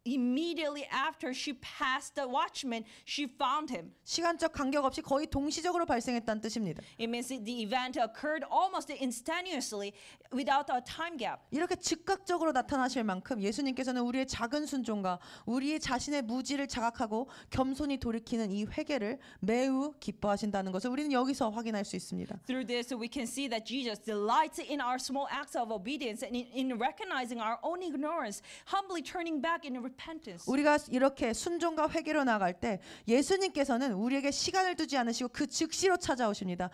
immediately after she passed the watchman, she found him.
시간적 간격 없이 거의 동시적으로 발생했다는 뜻입니다.
It means that the event occurred almost instantaneously without a time gap.
이렇게 즉각적으로 나타나실 만큼 예수님께서는 우리의 작은 순종과 우리의 자신의 무지를 자각하고 겸손히 돌이키는 이 회개를 매우 기뻐하신다는 것을 우리는 여기서 확인할 수 있습니다.
Through this, we can see that Jesus delights in our small acts of obedience and in recognizing our own ignorance, humbly turning back in repentance.
우리가 이렇게 순종과 회개로 나갈 때 예수님께서는 우리에게 시간을 두지 않으시고 그 즉시로 찾아오십니다.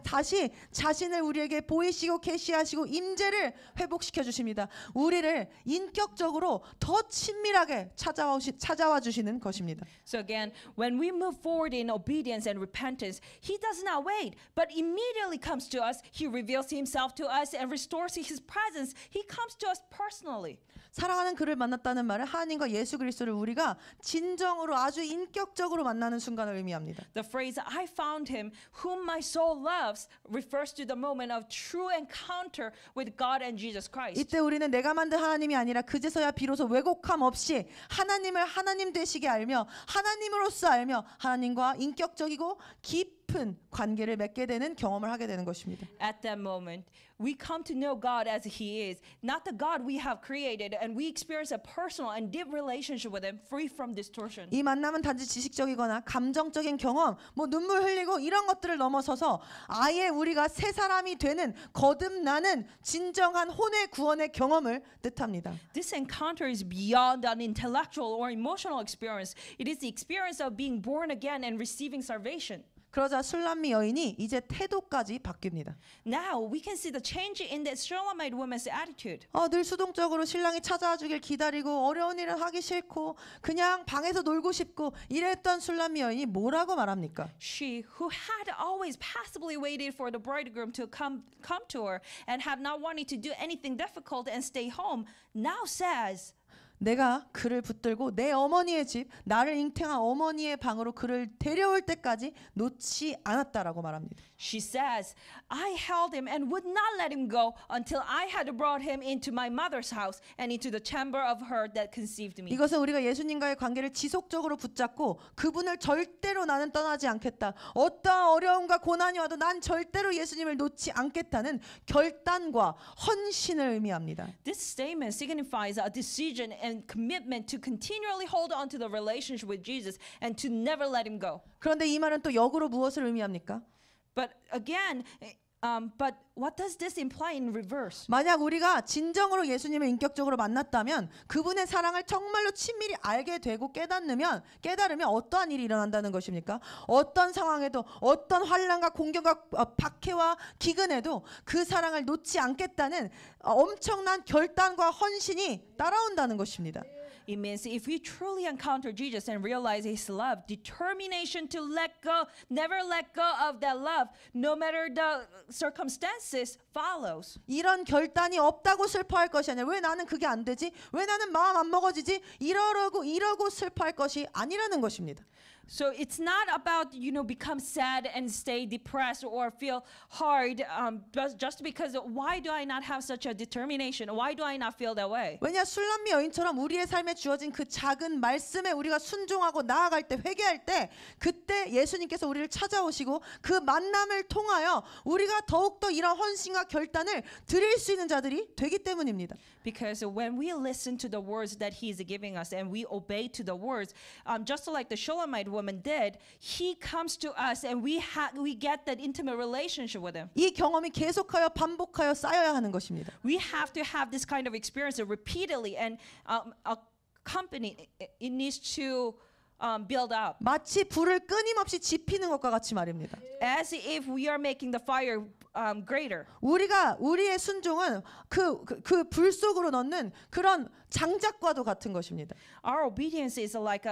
다시 자신을 우리에게 보이시고 계시하시고 임재를 회복시켜 주십니다. 우리를 인격적으로 더 친밀하게 찾아와 주시는 것입니다.
So again, when we move forward in obedience and repentance, He does not wait, but immediately comes to us. He reveals Himself to us and restores His presence. He comes to us personally.
사랑하는 그를 만났다는 말은 하나님과 예수 그리스도를 우리가 진정으로 아주 인격적으로 만나는 순간을 의미합니다.
The phrase "I found him whom my soul loves" refers to the moment of true encounter with God and Jesus Christ.
이때 우리는 내가 만든 하나님이 아니라 그제서야 비로소 왜곡함 없이 하나님을 하나님 되시게 알며 하나님으로서 알며 하나님과 인격적이고 깊은 관계를 맺게 되는 경험을 하게 되는 것입니다.
At that moment, we come to know God as He is, not the God we have created, and we experience a personal and deep relationship with Him, free from distortion.
이 만남은 단지 지식적이거나 감정적인 경험, 뭐 눈물 흘리고 이런 것들을 넘어서서 아예 우리가 새 사람이 되는 거듭나는 진정한 혼의 구원의 경험을 뜻합니다.
This encounter is beyond an intellectual or emotional experience. It is the experience of being born again and receiving salvation.
그러자 술람미 여인이 이제 태도까지 바뀝니다.
Now we can see the change in the Shulamite woman's attitude.
늘 수동적으로 신랑이 찾아와 주길 기다리고 어려운 일은 하기 싫고 그냥 방에서 놀고 싶고 이랬던 술람미 여인이 뭐라고 말합니까?
She, who had always passively waited for the bridegroom to come to her and had not wanted to do anything difficult and stay home, now says,
내가 그를 붙들고 내 어머니의 집, 나를 잉태한 어머니의 방으로 그를 데려올 때까지 놓지 않았다라고 말합니다.
She says, I held him and would not let him go until I had brought him into my mother's house and into the chamber of her that conceived me.
이것은 우리가 예수님과의 관계를 지속적으로 붙잡고 그분을 절대로 나는 떠나지 않겠다. 어떠한 어려움과 고난이 와도 난 절대로 예수님을 놓지 않겠다는 결단과 헌신을 의미합니다.
This statement signifies a decision and commitment to continually hold on to the relationship with Jesus and to never let him go.
그런데 이 말은 또 역으로 무엇을 의미합니까?
But again, but what does this imply in reverse?
만약 우리가 진정으로 예수님을 인격적으로 만났다면 그분의 사랑을 정말로 친밀히 알게 되고 깨달으면 어떠한 일이 일어난다는 것입니까? 어떤 상황에도 어떤 환난과 공경과 박해와 기근에도 그 사랑을 놓지 않겠다는 엄청난 결단과 헌신이 따라온다는 것입니다.
It means if we truly encounter Jesus and realize His love, determination to let go, never let go of that love, no matter the circumstances, follows.
이런 결단이 없다고 슬퍼할 것이 아니라 왜 나는 그게 안 되지? 왜 나는 마음 안 먹어지지? 이러고 슬퍼할 것이 아니라는 것입니다.
So it's not about, become sad and stay depressed or feel hard just because why do I not have such a determination? Why do I not feel that way?
왜냐 술람미 여인처럼 우리의 삶에 주어진 그 작은 말씀에 우리가 순종하고 나아갈 때 회개할 때 그때 예수님께서 우리를 찾아오시고 그 만남을 통하여 우리가 더욱더 이런 헌신과 결단을 드릴 수 있는 자들이 되기 때문입니다.
Because when we listen to the words that He is giving us and we obey to the words, just like the Shulamite woman did, He comes to us and we get that intimate relationship with Him.
이 경험이 계속하여 반복하여 쌓여야 하는 것입니다.
We have to have this kind of experience repeatedly, and a company it needs to build up.
마치 불을 끊임없이 지피는 것과 같이 말입니다.
As if we are making the fire greater.
우리의 순종은 그 불 속으로 넣는 그런 장작과도 같은 것입니다.
Our obedience is like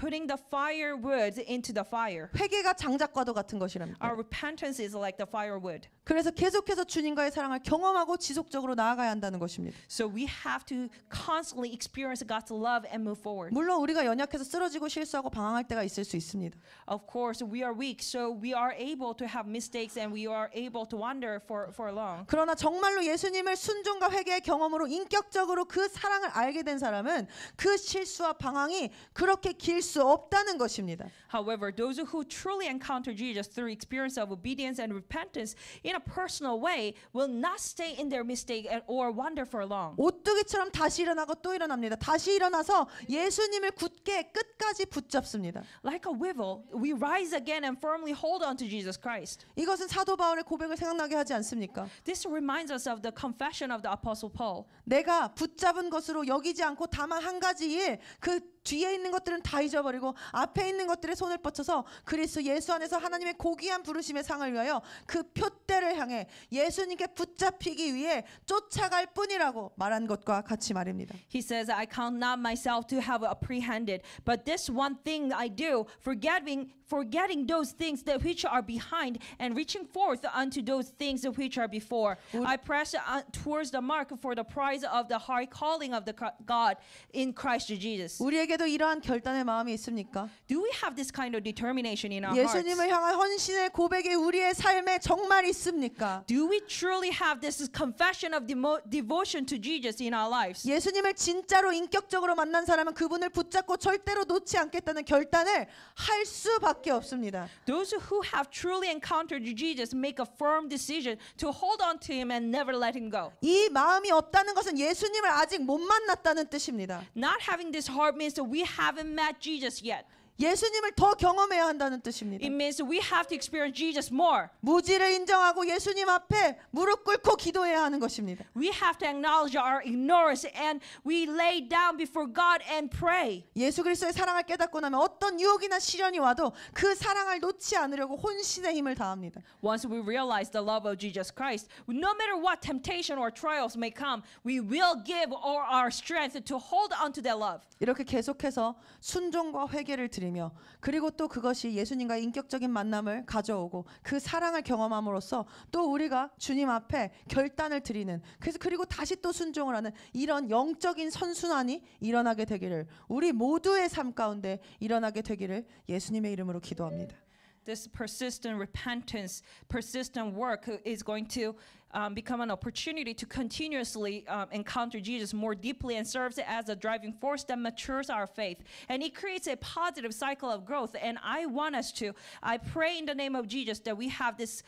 putting the firewood into the fire.
회개가 장작과도 같은 것이랍니다.
Our repentance is like the firewood.
그래서 계속해서 주님과의 사랑을 경험하고 지속적으로 나아가야 한다는 것입니다.
So we have to constantly experience God's love and move forward.
물론 우리가 연약해서 쓰러지고 실수하고 방황할 때가 있을 수 있습니다.
Of course, we are weak, so we are able to have mistakes and we are able to wander for long.
그러나 정말로 예수님을 순종과 회개의 경험으로 인격적으로 그 사랑을 알게 된 사람은 그 실수와 방황이 그렇게 길 수 없다는 것입니다.
However, those who truly encounter Jesus through experience of obedience and repentance in a personal way will not stay in their mistake or wander for long.
오뚜기처럼 다시 일어나고 또 일어납니다. 다시 일어나서 예수님을 굳게 끝까지 붙잡습니다.
Like a weevil, we rise again and firmly hold on to Jesus Christ.
이것은 사도 바울의 고백을 생각나게 하지 않습니까?
This reminds us of the confession of the Apostle Paul.
내가 붙잡은 것으로 여기지 않고 다만 한 가지 일, 그 뒤에 있는 것들은 다 잊어버리고 앞에 있는 것들에 손을 뻗쳐서 그리스도 예수 안에서 하나님의 고귀한 부르심의 상을 위하여 그 표대를 향해 예수님께 붙잡히기 위해 쫓아갈 뿐이라고 말한 것과 같이 말입니다.
He says, I count not myself to have apprehended, but this one thing I do, forgetting those things that which are behind and reaching forth unto those things which are before. I press towards the mark for the prize of the high calling of the God in Christ Jesus.
우리에게도 이러한 결단의 마음이 있습니까?
Do we have this kind of determination in our hearts?
예수님을 향한 헌신의 고백이 우리의 삶에 정말 있습니까?
Do we truly have this confession of devotion to Jesus in our lives?
예수님을 진짜로 인격적으로 만난 사람은 그분을 붙잡고 절대로 놓지 않겠다는 결단을 할 수밖에 없습니다.
Those who have truly encountered Jesus make a firm decision to hold on to him and never let him go.
이 마음이 없다는 것은 예수님을 아직 못 만났다는 뜻입니다.
Not having this heart means that we haven't met Jesus yet.
예수님을 더 경험해야 한다는 뜻입니다.
It means we have to experience Jesus more.
무지를 인정하고 예수님 앞에 무릎 꿇고 기도해야 하는 것입니다.
We have to acknowledge our ignorance and we lay down before God and pray.
예수 그리스도의 사랑을 깨닫고 나면 어떤 유혹이나 시련이 와도 그 사랑을 놓지 않으려고 혼신의 힘을 다합니다.
Once we realize the love of Jesus Christ, no matter what temptation or trials may come, we will give all our strength to hold on to that love.
이렇게 계속해서 순종과 회개를 드리며 그리고 또 그것이 예수님과의 인격적인 만남을 가져오고 그 사랑을 경험함으로써 또 우리가 주님 앞에 결단을 드리는 그리고 다시 또 순종을 하는 이런 영적인 선순환이 일어나게 되기를 우리 모두의 삶 가운데 일어나게 되기를 예수님의 이름으로 기도합니다.
This persistent repentance, persistent work is going to become an opportunity to continuously encounter Jesus more deeply and serves as a driving force that matures our faith. And it creates a positive cycle of growth. And I pray in the name of Jesus that we have this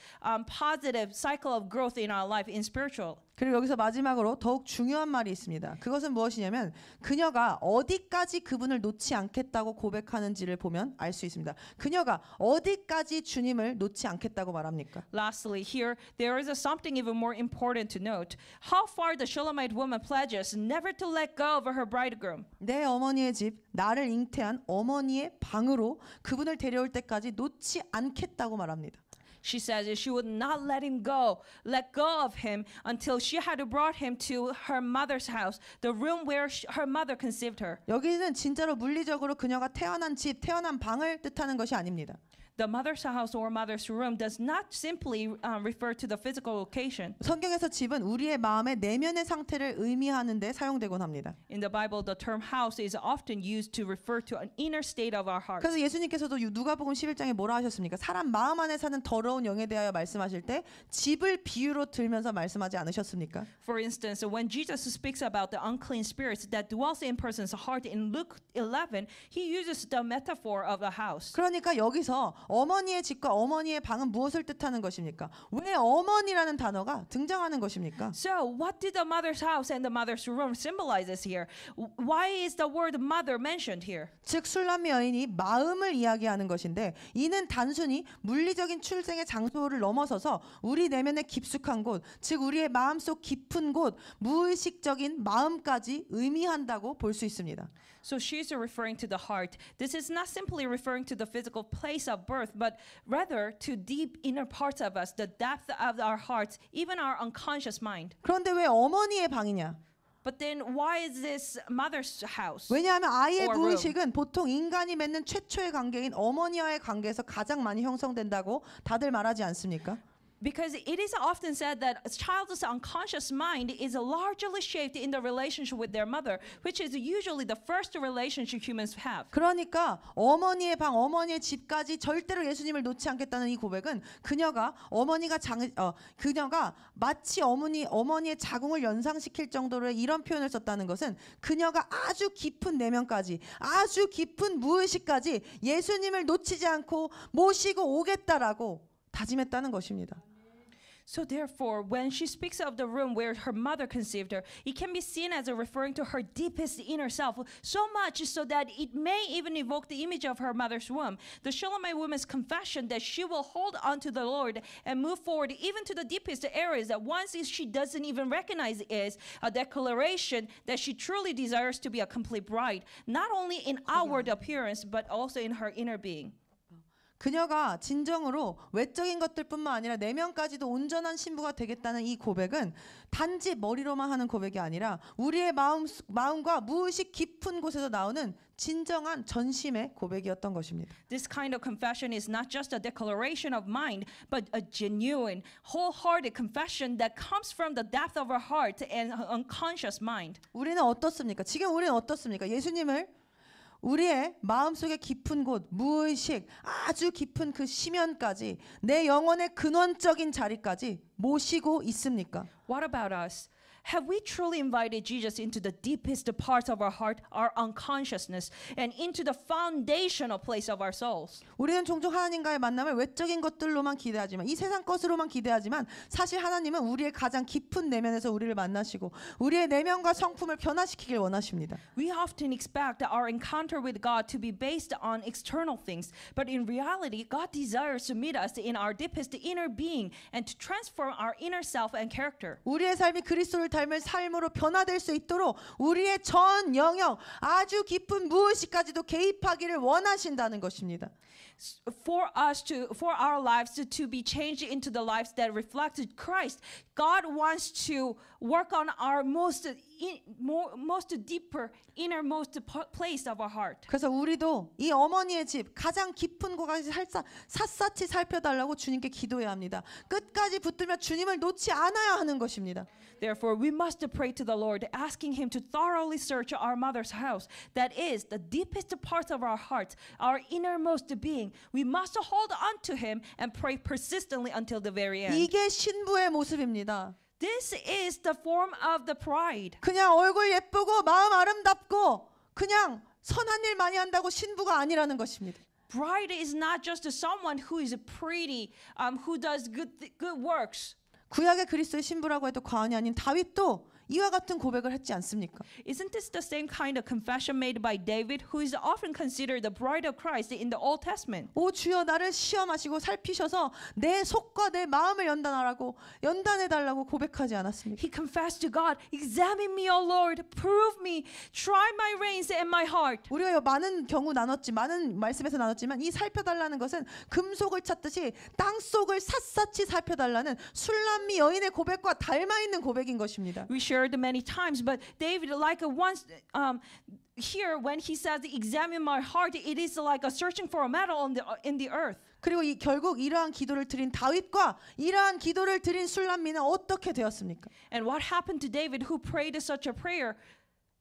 positive cycle of growth in our life in spiritual.
그리고 여기서 마지막으로 더욱 중요한 말이 있습니다. 그것은 무엇이냐면 그녀가 어디까지 그분을 놓지 않겠다고 고백하는지를 보면 알 수 있습니다. 그녀가 어디까지 주님을 놓지 않겠다고 말합니까?
Lastly, here there is something even more important to note. How far the Shulamite woman pledges never to let go of her bridegroom.
내 어머니의 집, 나를 잉태한 어머니의 방으로 그분을 데려올 때까지 놓지 않겠다고 말합니다.
She says she would not let go of him until she had brought him to her mother's house, the room where her mother conceived her.
여기는 진짜로 물리적으로 그녀가 태어난 집, 태어난 방을 뜻하는 것이 아닙니다.
The mother's house or mother's room does not simply refer to the physical location.
성경에서 집은 우리의 마음의 내면의 상태를 의미하는 데 사용되곤 합니다.
In the Bible, the term house is often used to refer to an inner state of our heart.
그래서 예수님께서도 누가복음 11장에 뭐라 하셨습니까? 사람 마음 안에 사는 더러운 영에 대하여 말씀하실 때 집을 비유로 들면서 말씀하지 않으셨습니까?
For instance, when Jesus speaks about the unclean spirits that dwells in person's heart in Luke 11, he uses the metaphor of a house.
그러니까 여기서 어머니의 집과 어머니의 방은 무엇을 뜻하는 것입니까? 왜 어머니라는 단어가 등장하는 것입니까?
So, what did the mother's house and the mother's room symbolizes here? Why is the word mother mentioned here?
즉 술람미 여인이 마음을 이야기하는 것인데 이는 단순히 물리적인 출생의 장소를 넘어서서 우리 내면의 깊숙한 곳, 즉 우리의 마음속 깊은 곳, 무의식적인 마음까지 의미한다고 볼 수 있습니다.
So she's referring to the heart. This is not simply referring to the physical place of birth, but rather to deep inner parts of us, the depth of our hearts, even our unconscious mind.
그런데 왜 어머니의 방이냐?
But then why is this mother's house?
왜냐하면 아이의
or
무의식은 보통 인간이 맺는 최초의 관계인 어머니와의 관계에서 가장 많이 형성된다고 다들 말하지 않습니까?
Because it is often said that a child's unconscious mind is largely shaped in the relationship with their mother, which is usually the first relationship humans have.
그러니까 어머니의 방, 어머니의 집까지 절대로 예수님을 놓지 않겠다는 이 고백은 그녀가 그녀가 마치 어머니의 자궁을 연상시킬 정도로 이런 표현을 썼다는 것은 그녀가 아주 깊은 내면까지, 아주 깊은 무의식까지 예수님을 놓치지 않고 모시고 오겠다라고 다짐했다는 것입니다.
So therefore, when she speaks of the room where her mother conceived her, it can be seen as referring to her deepest inner self, so much so that it may even evoke the image of her mother's womb. The Shulamite woman's confession that she will hold on to the Lord and move forward even to the deepest areas that once she doesn't even recognize is a declaration that she truly desires to be a complete bride, not only in outward appearance, but also in her inner being.
그녀가 진정으로 외적인 것들뿐만 아니라 내면까지도 온전한 신부가 되겠다는 이 고백은 단지 머리로만 하는 고백이 아니라 우리의 마음과 무의식 깊은 곳에서 나오는 진정한 전심의 고백이었던 것입니다.
This kind of confession is not just a declaration of mind, but a genuine, wholehearted confession that comes from the depth of our heart and unconscious mind.
우리는 어떻습니까? 지금 우리는 어떻습니까? 예수님을 우리의 마음속의 깊은 곳, 무의식, 아주 깊은 그 심연까지 내 영혼의 근원적인 자리까지 모시고 있습니까?
What about us? Have we truly invited Jesus into the deepest parts of our heart, our unconsciousness, and into the foundational place of our souls?
우리는 종종 하나님과의 만남을 외적인 것들로만 기대하지만 이 세상 것으로만 기대하지만 사실 하나님은 우리의 가장 깊은 내면에서 우리를 만나시고 우리의 내면과 성품을 변화시키길 원하십니다.
We often expect our encounter with God to be based on external things, but in reality, God desires to meet us in our deepest inner being and to transform our inner self and character.
우리의 삶이 그리스도를 닮을 삶으로 변화될 수 있도록 우리의 전 영역, 아주 깊은 무의식까지도 개입하기를 원하신다는 것입니다.
For our lives to be changed into the lives that reflect Christ, God wants to work on our most deeper, innermost place of our heart.
그래서 우리도 이 어머니의 집 가장 깊은 곳까지 샅샅이 살펴달라고 주님께 기도해야 합니다. 끝까지 붙들며 주님을 놓지 않아야 하는 것입니다.
Therefore, we must pray to the Lord, asking Him to thoroughly search our mother's house, that is, the deepest parts of our hearts, our innermost being. We must hold on to Him and pray persistently until the very end.
이게 신부의 모습입니다.
This is the form of the bride.
그냥 얼굴 예쁘고 마음 아름답고 그냥 선한 일 많이 한다고 신부가 아니라는 것입니다.
Bride is not just someone who is pretty, who does good works.
구약의 그리스도의 신부라고 해도 과언이 아닌 다윗도 이와 같은 고백을 했지 않습니까?
Isn't this the same kind of confession made by David, who is often considered the bride of Christ in the Old Testament?
오 주여 나를 시험하시고 살피셔서 내 속과 내 마음을 연단해달라고 고백하지 않았습니까?
He confessed to God, "Examine me, O Lord, prove me, try my reins and my heart."
우리가 많은 많은 말씀에서 나눴지만 이 살펴달라는 것은 금속을 찾듯이 땅 속을 샅샅이 살펴달라는 술람미 여인의 고백과 닮아 있는 고백인 것입니다.
We shared many times, but David, like once here when he says, "Examine my heart," it is like a searching for a metal in the earth.
그리고 결국 이러한 기도를 드린 다윗과 이러한 기도를 드린 술람미는 어떻게 되었습니까?
And what happened to David, who prayed such a prayer,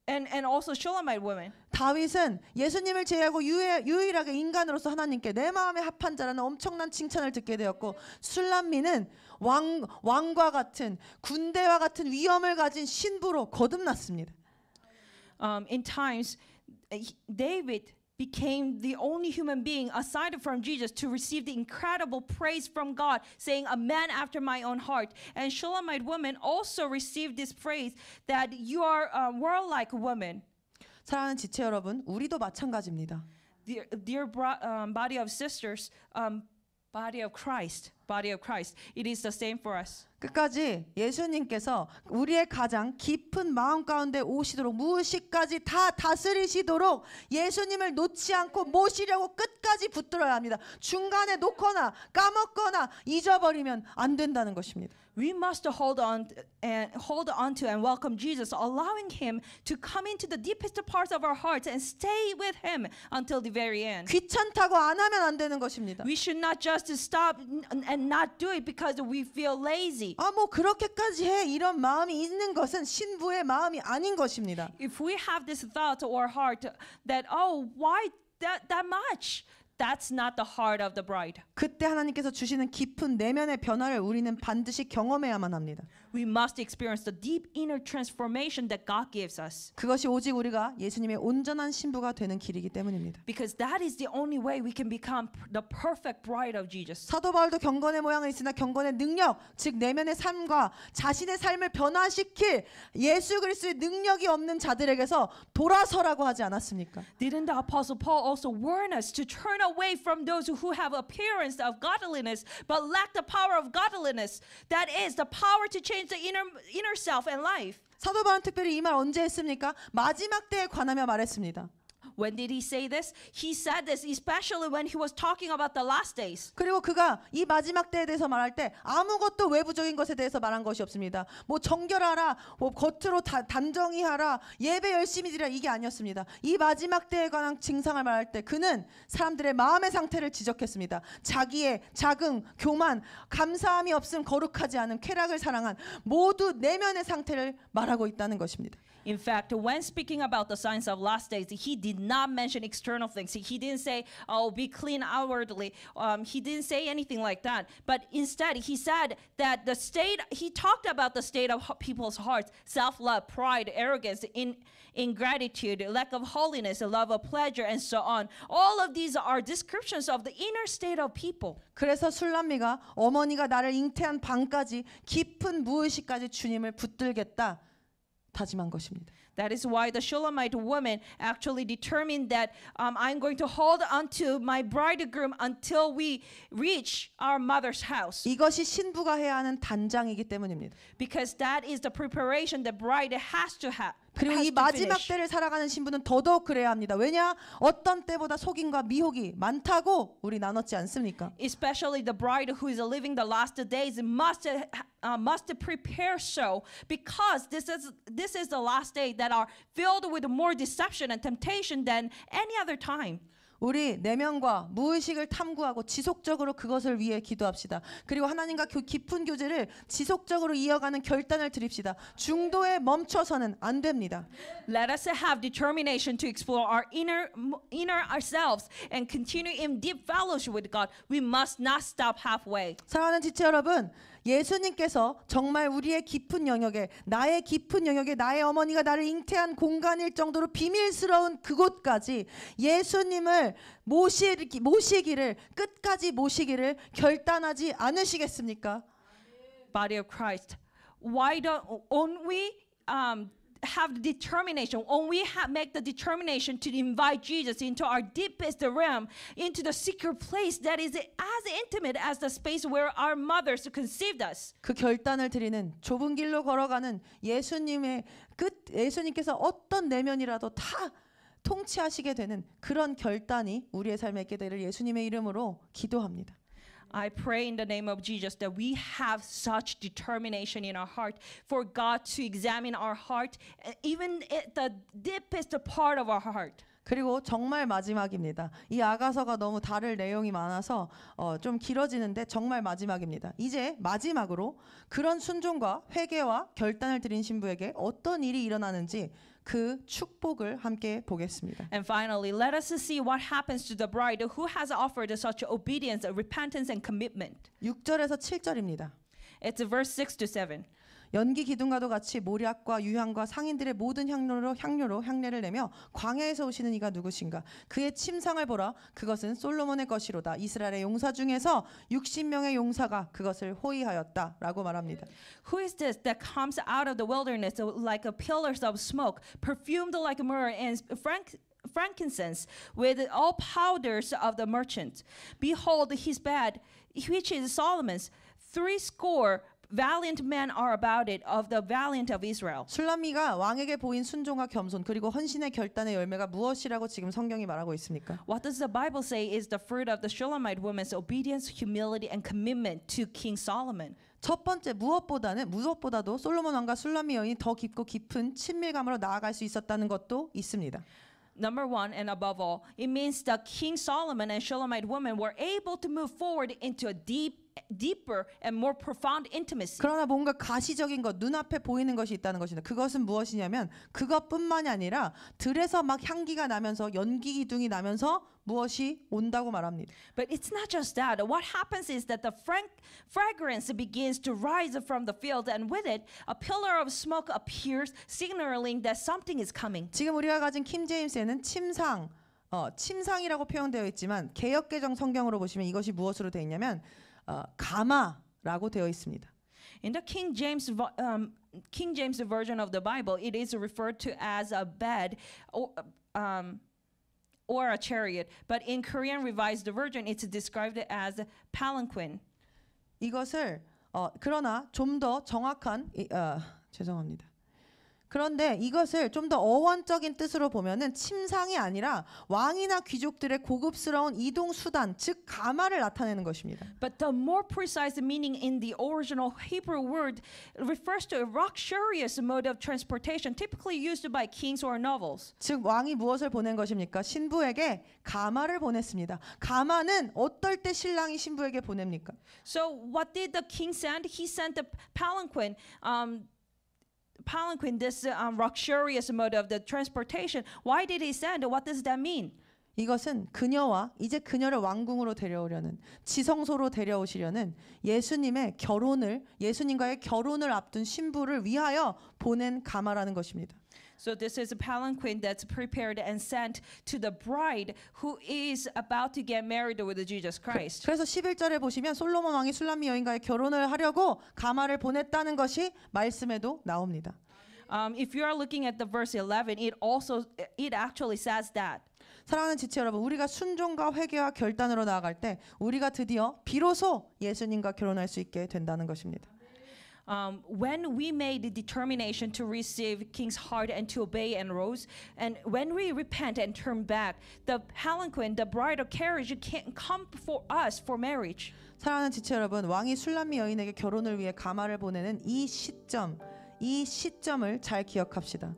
and also Shulamite women?
다윗은 예수님을 제외하고 유일하게 인간으로서 하나님께 내 마음에 합한 자라는 엄청난 칭찬을 듣게 되었고 술람미는 왕과 같은 군대와 같은 위엄을 가진 신부로 거듭났습니다.
In times, David became the only human being aside from Jesus to receive the incredible praise from God, saying, "A man after my own heart." And Shulamite women also received this praise that you are a world-like woman.
사랑하는 지체 여러분, 우리도 마찬가지입니다.
Dear body of sisters, body of Christ, it is the same for us.
끝까지 예수님께서 우리의 가장 깊은 마음 가운데 오시도록 무의식까지 다 다스리시도록 예수님을 놓지 않고 모시려고 끝까지 붙들어야 합니다. 중간에 놓거나 까먹거나 잊어버리면 안 된다는 것입니다.
We must hold on to and welcome Jesus, allowing Him to come into the deepest parts of our hearts and stay with Him until the very end.
귀찮다고 안 하면 안 되는 것입니다.
We should not just stop and not do it because we feel lazy.
아, 뭐 그렇게까지 해. 이런 마음이 있는 것은 신부의 마음이 아닌 것입니다.
If we have this thought or heart that, oh, why that much? That's not the heart of the bride.
그때 하나님께서 주시는 깊은 내면의 변화를 우리는 반드시 경험해야만 합니다.
We must experience the deep inner transformation that God gives us.
그것이 오직 우리가 예수님의 온전한 신부가 되는 길이기 때문입니다.
Because that is the only way we can become the perfect bride of Jesus.
사도 바울도 경건의 모양은 있으나 경건의 능력, 즉 내면의 삶과 자신의 삶을 변화시킬 예수 그리스도의 능력이 없는 자들에게서 돌아서라고 하지 않았습니까?
Didn't the Apostle Paul also warn us to turn away from those who have appearance of godliness but lack the power of godliness? That is the power to change the inner self and life.
사도 바울은 특별히 이 말 언제 했습니까? 마지막 때에 관하며 말했습니다.
When did he say this? He said this especially when he was talking about the last days.
그리고 그가 이 마지막 때에 대해서 말할 때 아무것도 외부적인 것에 대해서 말한 것이 없습니다. 뭐 정결하라, 뭐 겉으로 단정히 하라, 예배 열심히 드리라 이게 아니었습니다. 이 마지막 때에 관한 증상을 말할 때 그는 사람들의 마음의 상태를 지적했습니다. 자기의 자긍, 교만, 감사함이 없음, 거룩하지 않음, 쾌락을 사랑한 모두 내면의 상태를 말하고 있다는 것입니다.
In fact, when speaking about the signs of last days, he did not mention external things. He didn't say, "Oh, be clean outwardly." He didn't say anything like that. But instead, he said that the state. He talked about the state of people's hearts: self-love, pride, arrogance, ingratitude, lack of holiness, love of pleasure, and so on. All of these are descriptions of the inner state of people.
그래서 술람미가 어머니가 나를 잉태한 밤까지 깊은 무의식까지 주님을 붙들겠다 다짐한 것입니다.
That is why the Shulamite woman actually determined that I'm going to hold onto my bridegroom until we reach our mother's house.
이것이 신부가 해야 하는 단장이기 때문입니다.
Because that is the preparation the bride has to have.
그리고 이 마지막 때를 살아가는 신부는 더더욱 그래야 합니다. 왜냐? 어떤 때보다 속임과 미혹이 많다고 우리 나눴지 않습니까?
Especially the bride who is living the last days must prepare so because this is the last day that are filled with more deception and temptation than any other time.
우리 내면과 무의식을 탐구하고 지속적으로 그것을 위해 기도합시다. 그리고 하나님과 깊은 교제를 지속적으로 이어가는 결단을 드립시다. 중도에 멈춰서는 안 됩니다.
Let us have determination to explore our inner ourselves and continue in deep fellowship with God. We must not stop halfway.
사랑하는 지체 여러분, 예수님께서 정말 우리의 깊은 영역에 나의 깊은 영역에 나의 어머니가 나를 잉태한 공간일 정도로 비밀스러운 그곳까지 예수님을 모시기를 끝까지 모시기를 결단하지 않으시겠습니까?
Body of Christ. Why don't we have the determination, when we make the determination to invite Jesus into our deepest realm, into the secret place that is as intimate as the space where our mothers conceived us.
그 결단을 드리는 좁은 길로 걸어가는 예수님께서 어떤 내면이라도 다 통치하시게 되는 그런 결단이 우리의 삶에 있게 되기를 예수님의 이름으로 기도합니다.
I pray in the name of Jesus that we have such determination in our heart for God to examine our heart, even at the deepest part of our heart.
그리고 정말 마지막입니다. 이 아가서가 너무 다룰 내용이 많아서 좀 길어지는데 정말 마지막입니다. 이제 마지막으로 그런 순종과 회개와 결단을 드린 신부에게 어떤 일이 일어나는지 그 축복을 함께 보겠습니다.
And finally, let us see what happens to the bride who has offered such obedience, repentance, and commitment.
6절에서 7절입니다.
It's verse 6 to 7.
연기 기둥과도 같이 모략과 유향과 상인들의 모든 향료로 향례를 내며 광야에서 오시는 이가 누구신가? 그의 침상을 보라. 그것은 솔로몬의 것이로다. 이스라엘의 용사 중에서 60명의 용사가 그것을 호위하였다라고 말합니다.
Who is this that comes out of the wilderness like a pillars of smoke, perfumed like myrrh and frankincense, with all powders of the merchant? Behold his bed, which is Solomon's. 80 valiant men are about it, of the valiant of Israel.
술람미가 왕에게 보인 순종과 겸손 그리고 헌신의 결단의 열매가 무엇이라고 지금 성경이 말하고 있습니까?
What does the Bible say is the fruit of the Shulamite woman's obedience, humility, and commitment to King Solomon?
첫 번째 무엇보다도 솔로몬 왕과 술람미 여인이 더 깊고 깊은 친밀감으로 나아갈 수 있었다는 것도 있습니다.
Number one, and above all, it means that King Solomon and Shulamite woman were able to move forward into a deep deeper and more profound intimacy.
그러나 뭔가 가시적인 것, 눈앞에 보이는 것이 있다는 것입니다. 그것은 무엇이냐면 그것뿐만이 아니라 들에서 막 향기가 나면서 연기 기둥이 나면서 무엇이 온다고 말합니다.
But it's not just that. What happens is that the fragrance begins to rise from the field, and with it, a pillar of smoke appears, signaling that something is coming.
지금 우리가 가진 킹 제임스에는 침상이라고 표현되어 있지만 개역개정 성경으로 보시면 이것이 무엇으로 되어 있냐면 가마라고 되어 있습니다.
In the King James version of the Bible, it is referred to as a bed or a chariot. But in Korean Revised Version, it's described as a palanquin.
이것을 그러나 좀 더 정확한 죄송합니다. 그런데 이것을 좀 더 어원적인 뜻으로 보면은 침상이 아니라 왕이나 귀족들의 고급스러운 이동 수단, 즉 가마를 나타내는 것입니다.
But the more precise meaning in the original Hebrew word refers to a luxurious mode of transportation typically used by kings or nobles.
즉 왕이 무엇을 보낸 것입니까? 신부에게 가마를 보냈습니다. 가마는 어떨 때 신랑이 신부에게 보냅니까?
So what did the king send? He sent the palanquin. This luxurious mode of the transportation. Why did he send? What does that mean?
이것은 그녀와 이제 그녀를 왕궁으로 데려오려는 지성소로 데려오시려는 예수님과의 결혼을 앞둔 신부를 위하여 보낸 가마라는 것입니다.
So this is a palanquin that's prepared and sent to the bride who is about to get married with Jesus Christ.
그래서 11절에 보시면 솔로몬 왕이 술람미 여인과의 결혼을 하려고 가마를 보냈다는 것이 말씀에도 나옵니다.
If you are looking at the verse 11, it actually says that.
사랑하는 지체 여러분, 우리가 순종과 회개와 결단으로 나아갈 때 우리가 드디어 비로소 예수님과 결혼할 수 있게 된다는 것입니다.
When we made the determination to receive King's heart and to obey and rose, and when we repent and turn back, the palanquin, the bridal carriage, can come for us for marriage.
사랑하는 지체 여러분, 왕이 술람미 여인에게 결혼을 위해 가마를 보내는 이 시점을 잘 기억합시다.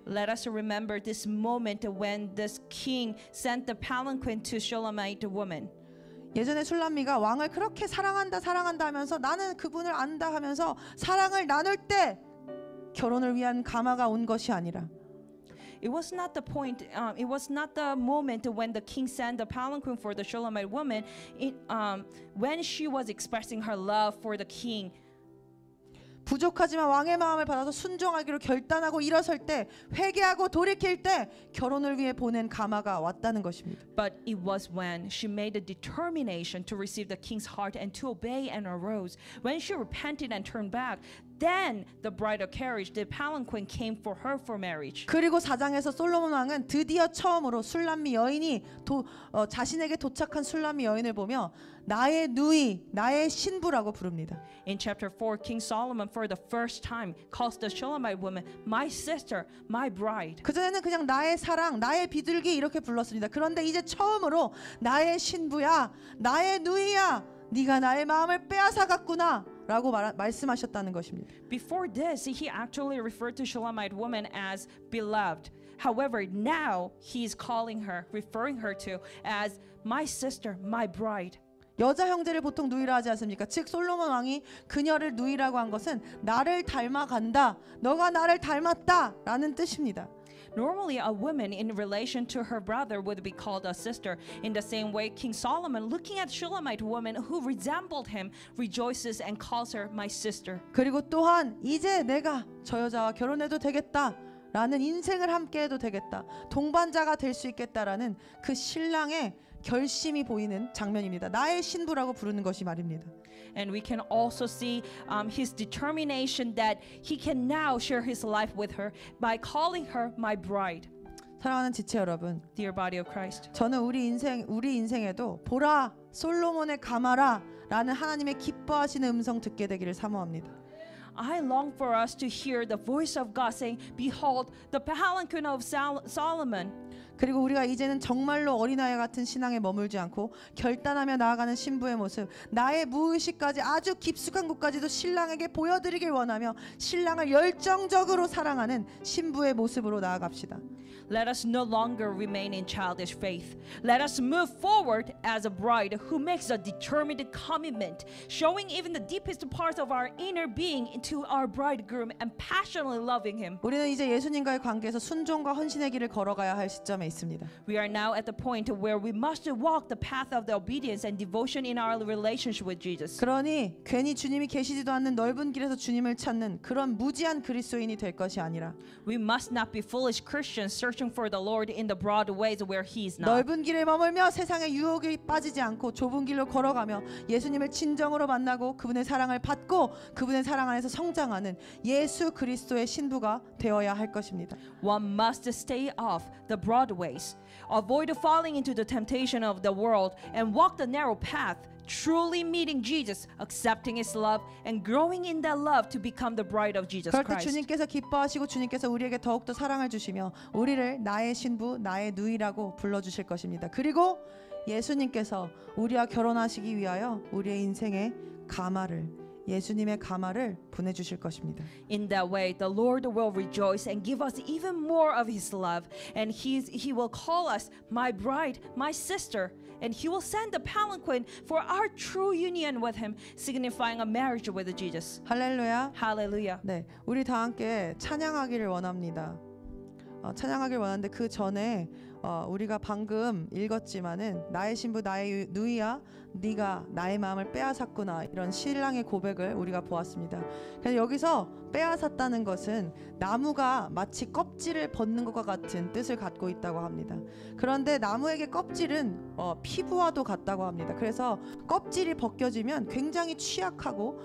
Let us remember this moment when this king sent the palanquin to Shulamite woman.
예전에 술람미가 왕을 그렇게 사랑한다 하면서 나는 그분을 안다 하면서 사랑을 나눌 때 결혼을 위한 가마가 온 것이 아니라
It was not the point. It was not the moment when the king sent the palanquin for the Shulamite woman. When she was expressing her love for the king.
부족하지만 왕의 마음을 받아서 순종하기로 결단하고 일어설 때 회개하고 돌이킬 때 결혼을 위해 보낸 가마가 왔다는 것입니다.
But it was when she made a determination to receive the king's heart and to obey and arose. When she repented and turned back, then the bridal carriage, the palanquin, came for her for marriage.
그리고 4장에서 솔로몬 왕은 드디어 처음으로 술람미 여인이 자신에게 도착한 술람미 여인을 보며 나의 누이, 나의 신부라고 부릅니다.
In chapter 4, King Solomon for the first time calls the Shulamite woman my sister, my bride.
그전에는 그냥 나의 사랑, 나의 비둘기 이렇게 불렀습니다. 그런데 이제 처음으로 나의 신부야, 나의 누이야, 네가 나의 마음을 빼앗아갔구나 라고 말씀하셨다는 것입니다.
Before this, he actually referred to Shulamite woman as beloved. However, now he's calling her, referring her to as my sister, my bride.
여자 형제를 보통 누이라 하지 않습니까? 즉 솔로몬 왕이 그녀를 누이라고 한 것은 나를 닮아간다, 너가 나를 닮았다라는 뜻입니다.
Normally, a woman in relation to her brother would be called a sister. In the same way, King Solomon, looking at Shulamite woman who resembled him, rejoices and calls her my sister.
그리고 또한 이제 내가 저 여자와 결혼해도 되겠다. 라는 인생을 함께해도 되겠다. 동반자가 될 수 있겠다라는 그 신랑의 결심이 보이는 장면입니다. 나의 신부라고 부르는 것이 말입니다.
And we can also see his determination that he can now share his life with her by calling her my bride.
사랑하는 지체 여러분,
Dear body of Christ.
저는 우리 인생에도 보라 솔로몬의 가마라라는 하나님의 기뻐하시는 음성 듣게 되기를 사모합니다.
I long for us to hear the voice of God saying, "Behold, the palanquin of Solomon."
그리고 우리가 이제는 정말로 어린아이 같은 신앙에 머물지 않고 결단하며 나아가는 신부의 모습, 나의 무의식까지 아주 깊숙한 곳까지도 신랑에게 보여드리길 원하며 신랑을 열정적으로 사랑하는 신부의 모습으로 나아갑시다.
Let us no longer remain in childish faith. Let us move forward as a bride who makes a determined commitment, showing even the deepest parts of our inner being to our bridegroom and passionately loving him.
우리는 이제 예수님과의 관계에서 순종과 헌신의 길을 걸어가야 할 시점에 있습니다.
We are now at the point where we must walk the path of the obedience and devotion in our relationship with Jesus.
그러니 괜히 주님이 계시지도 않는 넓은 길에서 주님을 찾는 그런 무지한 그리스도인이 될 것이 아니라
We must not be foolish Christians searching for the Lord in the broad ways where He is not.
넓은 길에 머물며 세상의 유혹에 빠지지 않고 좁은 길로 걸어가며 예수님을 진정으로 만나고 그분의 사랑을 받고 그분의 사랑 안에서 성장하는 예수 그리스도의 신부가 되어야 할 것입니다.
One must stay off the broad ways, avoid falling into the temptation of the world, and walk the narrow path, truly meeting Jesus, accepting His love, and growing in that love to become the bride of Jesus
그럴 때
Christ.
주님께서 기뻐하시고 주님께서 우리에게 더욱더 사랑을 주시며 우리를 나의 신부, 나의 누이라고 불러주실 것입니다. 그리고 예수님께서 우리와 결혼하시기 위하여 우리의 인생의 가마를 예수님의 가마를 보내주실 것입니다.
In that way, the Lord will rejoice and give us even more of His love, and He will call us my bride, my sister, and He will send the palanquin for our true union with Him, signifying a marriage with Jesus.
할렐루야.
Hallelujah.
네, 우리 다 함께 찬양하기를 원합니다. 찬양하길 원하는데 그 전에 우리가 방금 읽었지만은 나의 신부 나의 누이야 네가 나의 마음을 빼앗았구나 이런 신랑의 고백을 우리가 보았습니다. 그래서 여기서 빼앗았다는 것은 나무가 마치 껍질을 벗는 것과 같은 뜻을 갖고 있다고 합니다. 그런데 나무에게 껍질은 피부와도 같다고 합니다. 그래서 껍질이 벗겨지면 굉장히 취약하고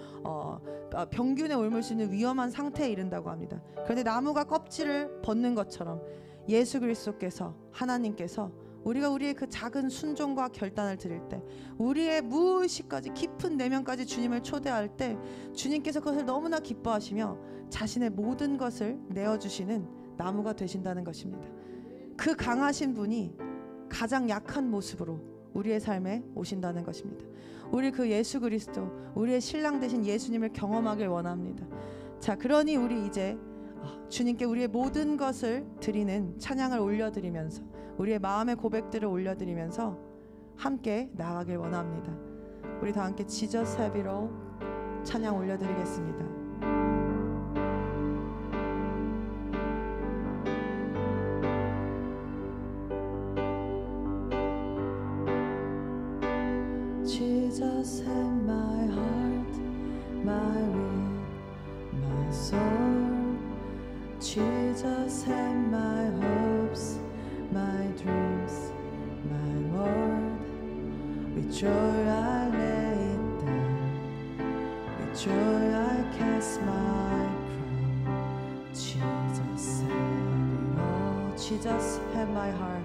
병균에 옮을 수 있는 위험한 상태에 이른다고 합니다. 그런데 나무가 껍질을 벗는 것처럼 예수 그리스도께서 하나님께서 우리가 우리의 그 작은 순종과 결단을 드릴 때 우리의 무의식까지 깊은 내면까지 주님을 초대할 때 주님께서 그것을 너무나 기뻐하시며 자신의 모든 것을 내어주시는 나무가 되신다는 것입니다. 그 강하신 분이 가장 약한 모습으로 우리의 삶에 오신다는 것입니다. 우리 그 예수 그리스도 우리의 신랑 되신 예수님을 경험하길 원합니다. 자, 그러니 우리 이제 주님께 우리의 모든 것을 드리는 찬양을 올려드리면서 우리의 마음의 고백들을 올려드리면서 함께 나아가길 원합니다. 우리 다 함께 지저스 헤비로 찬양 올려드리겠습니다. Jesus have my heart, my will, my soul. Jesus have my hopes, my dreams, my world. With joy I lay it down. With joy I cast my crown. Jesus have it all. Jesus have my heart,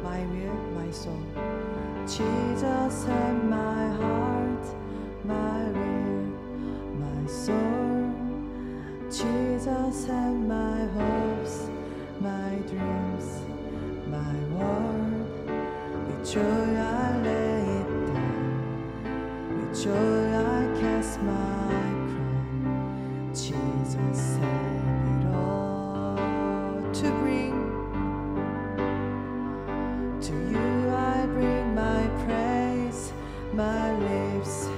my will, my soul. Jesus have my heart, my will, my soul. Jesus have my hopes, my dreams, my world. With joy I lay it down. With joy I cast my crown. Jesus have it all to bring. To you I bring my praise, my lips,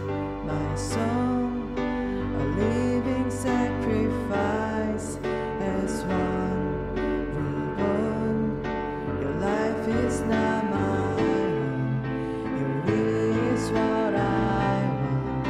my song, a living sacrifice as one reborn. Your life is not my own, your will is what I want.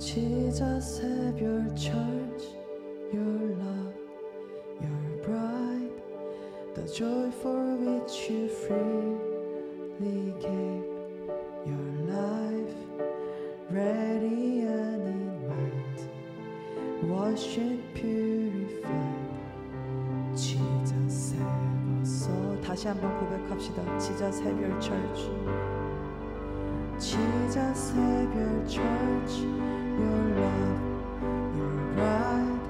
Jesus, have your church, your love, your bride, the joy for which you freely gave your life, ready and in white, washed and purified. Jesus, have us all. 다시 한번 고백합시다. Jesus, have your church. Jesus, have your church, your love, your bride,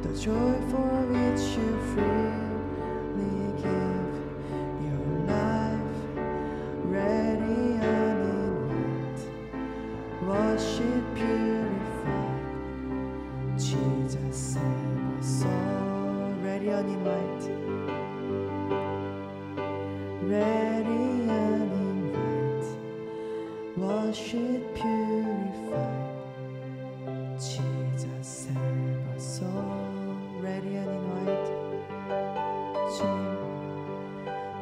the joy for which you freely give your life, ready and in white, wash it, purified. Jesus, have us all. Ready and in white, ready and in white, wash it, purified. Jesus, save us all. Ready and in white, 주님,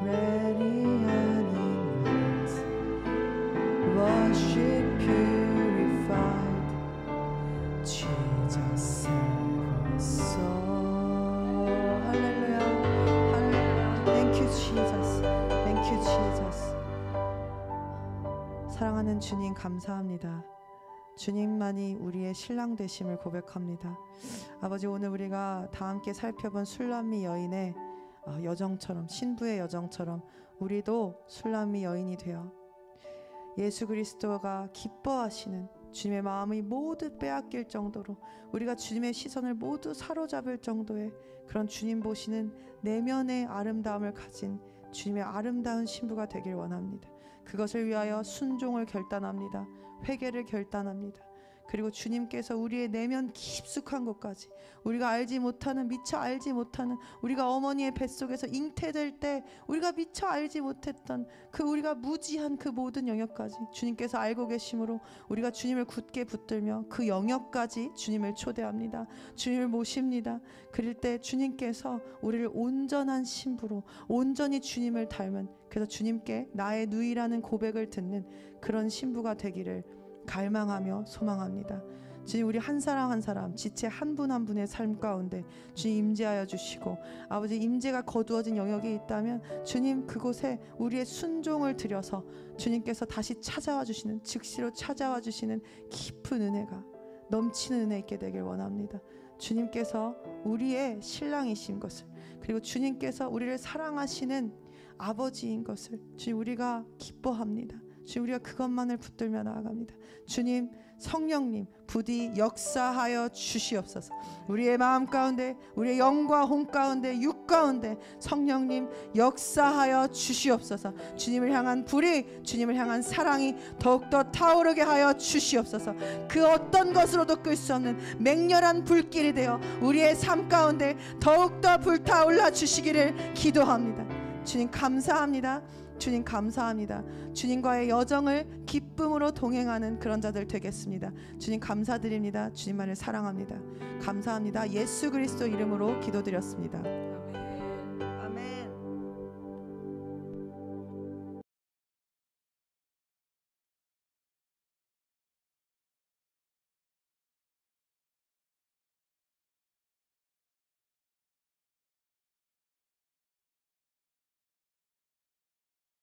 ready and in white, wash it, purified. Jesus, save us all. Hallelujah, hallelujah. Thank you, Jesus. Thank you, Jesus. 사랑하는 주님, 감사합니다. 주님만이 우리의 신랑 되심을 고백합니다. 아버지, 오늘 우리가 다 함께 살펴본 술람미 여인의 여정처럼, 신부의 여정처럼 우리도 술람미 여인이 되어 예수 그리스도가 기뻐하시는 주님의 마음이 모두 빼앗길 정도로, 우리가 주님의 시선을 모두 사로잡을 정도의 그런 주님 보시는 내면의 아름다움을 가진 주님의 아름다운 신부가 되길 원합니다. 그것을 위하여 순종을 결단합니다. 회개를 결단합니다. 그리고 주님께서 우리의 내면 깊숙한 곳까지, 우리가 알지 못하는, 미처 알지 못하는, 우리가 어머니의 뱃속에서 잉태될 때 우리가 미처 알지 못했던 그 우리가 무지한 그 모든 영역까지 주님께서 알고 계심으로 우리가 주님을 굳게 붙들며 그 영역까지 주님을 초대합니다. 주님을 모십니다. 그럴 때 주님께서 우리를 온전한 신부로, 온전히 주님을 닮은, 그래서 주님께 나의 누이라는 고백을 듣는 그런 신부가 되기를 갈망하며 소망합니다. 주님, 우리 한 사람 한 사람, 지체 한 분 한 분의 삶 가운데 주님 임재하여 주시고, 아버지, 임재가 거두어진 영역이 있다면 주님 그곳에 우리의 순종을 들여서 주님께서 다시 찾아와 주시는, 즉시로 찾아와 주시는 깊은 은혜가, 넘치는 은혜 있게 되길 원합니다. 주님께서 우리의 신랑이신 것을, 그리고 주님께서 우리를 사랑하시는 아버지인 것을 주님 우리가 기뻐합니다. 주님, 우리가 그것만을 붙들며 나아갑니다. 주님, 성령님 부디 역사하여 주시옵소서. 우리의 마음 가운데, 우리의 영과 혼 가운데, 육 가운데 성령님 역사하여 주시옵소서. 주님을 향한 불이, 주님을 향한 사랑이 더욱더 타오르게 하여 주시옵소서. 그 어떤 것으로도 끌 수 없는 맹렬한 불길이 되어 우리의 삶 가운데 더욱더 불타올라 주시기를 기도합니다. 주님 감사합니다. 주님 감사합니다. 주님과의 여정을 기쁨으로 동행하는 그런 자들 되겠습니다. 주님 감사드립니다. 주님만을 사랑합니다. 감사합니다. 예수 그리스도 이름으로 기도드렸습니다.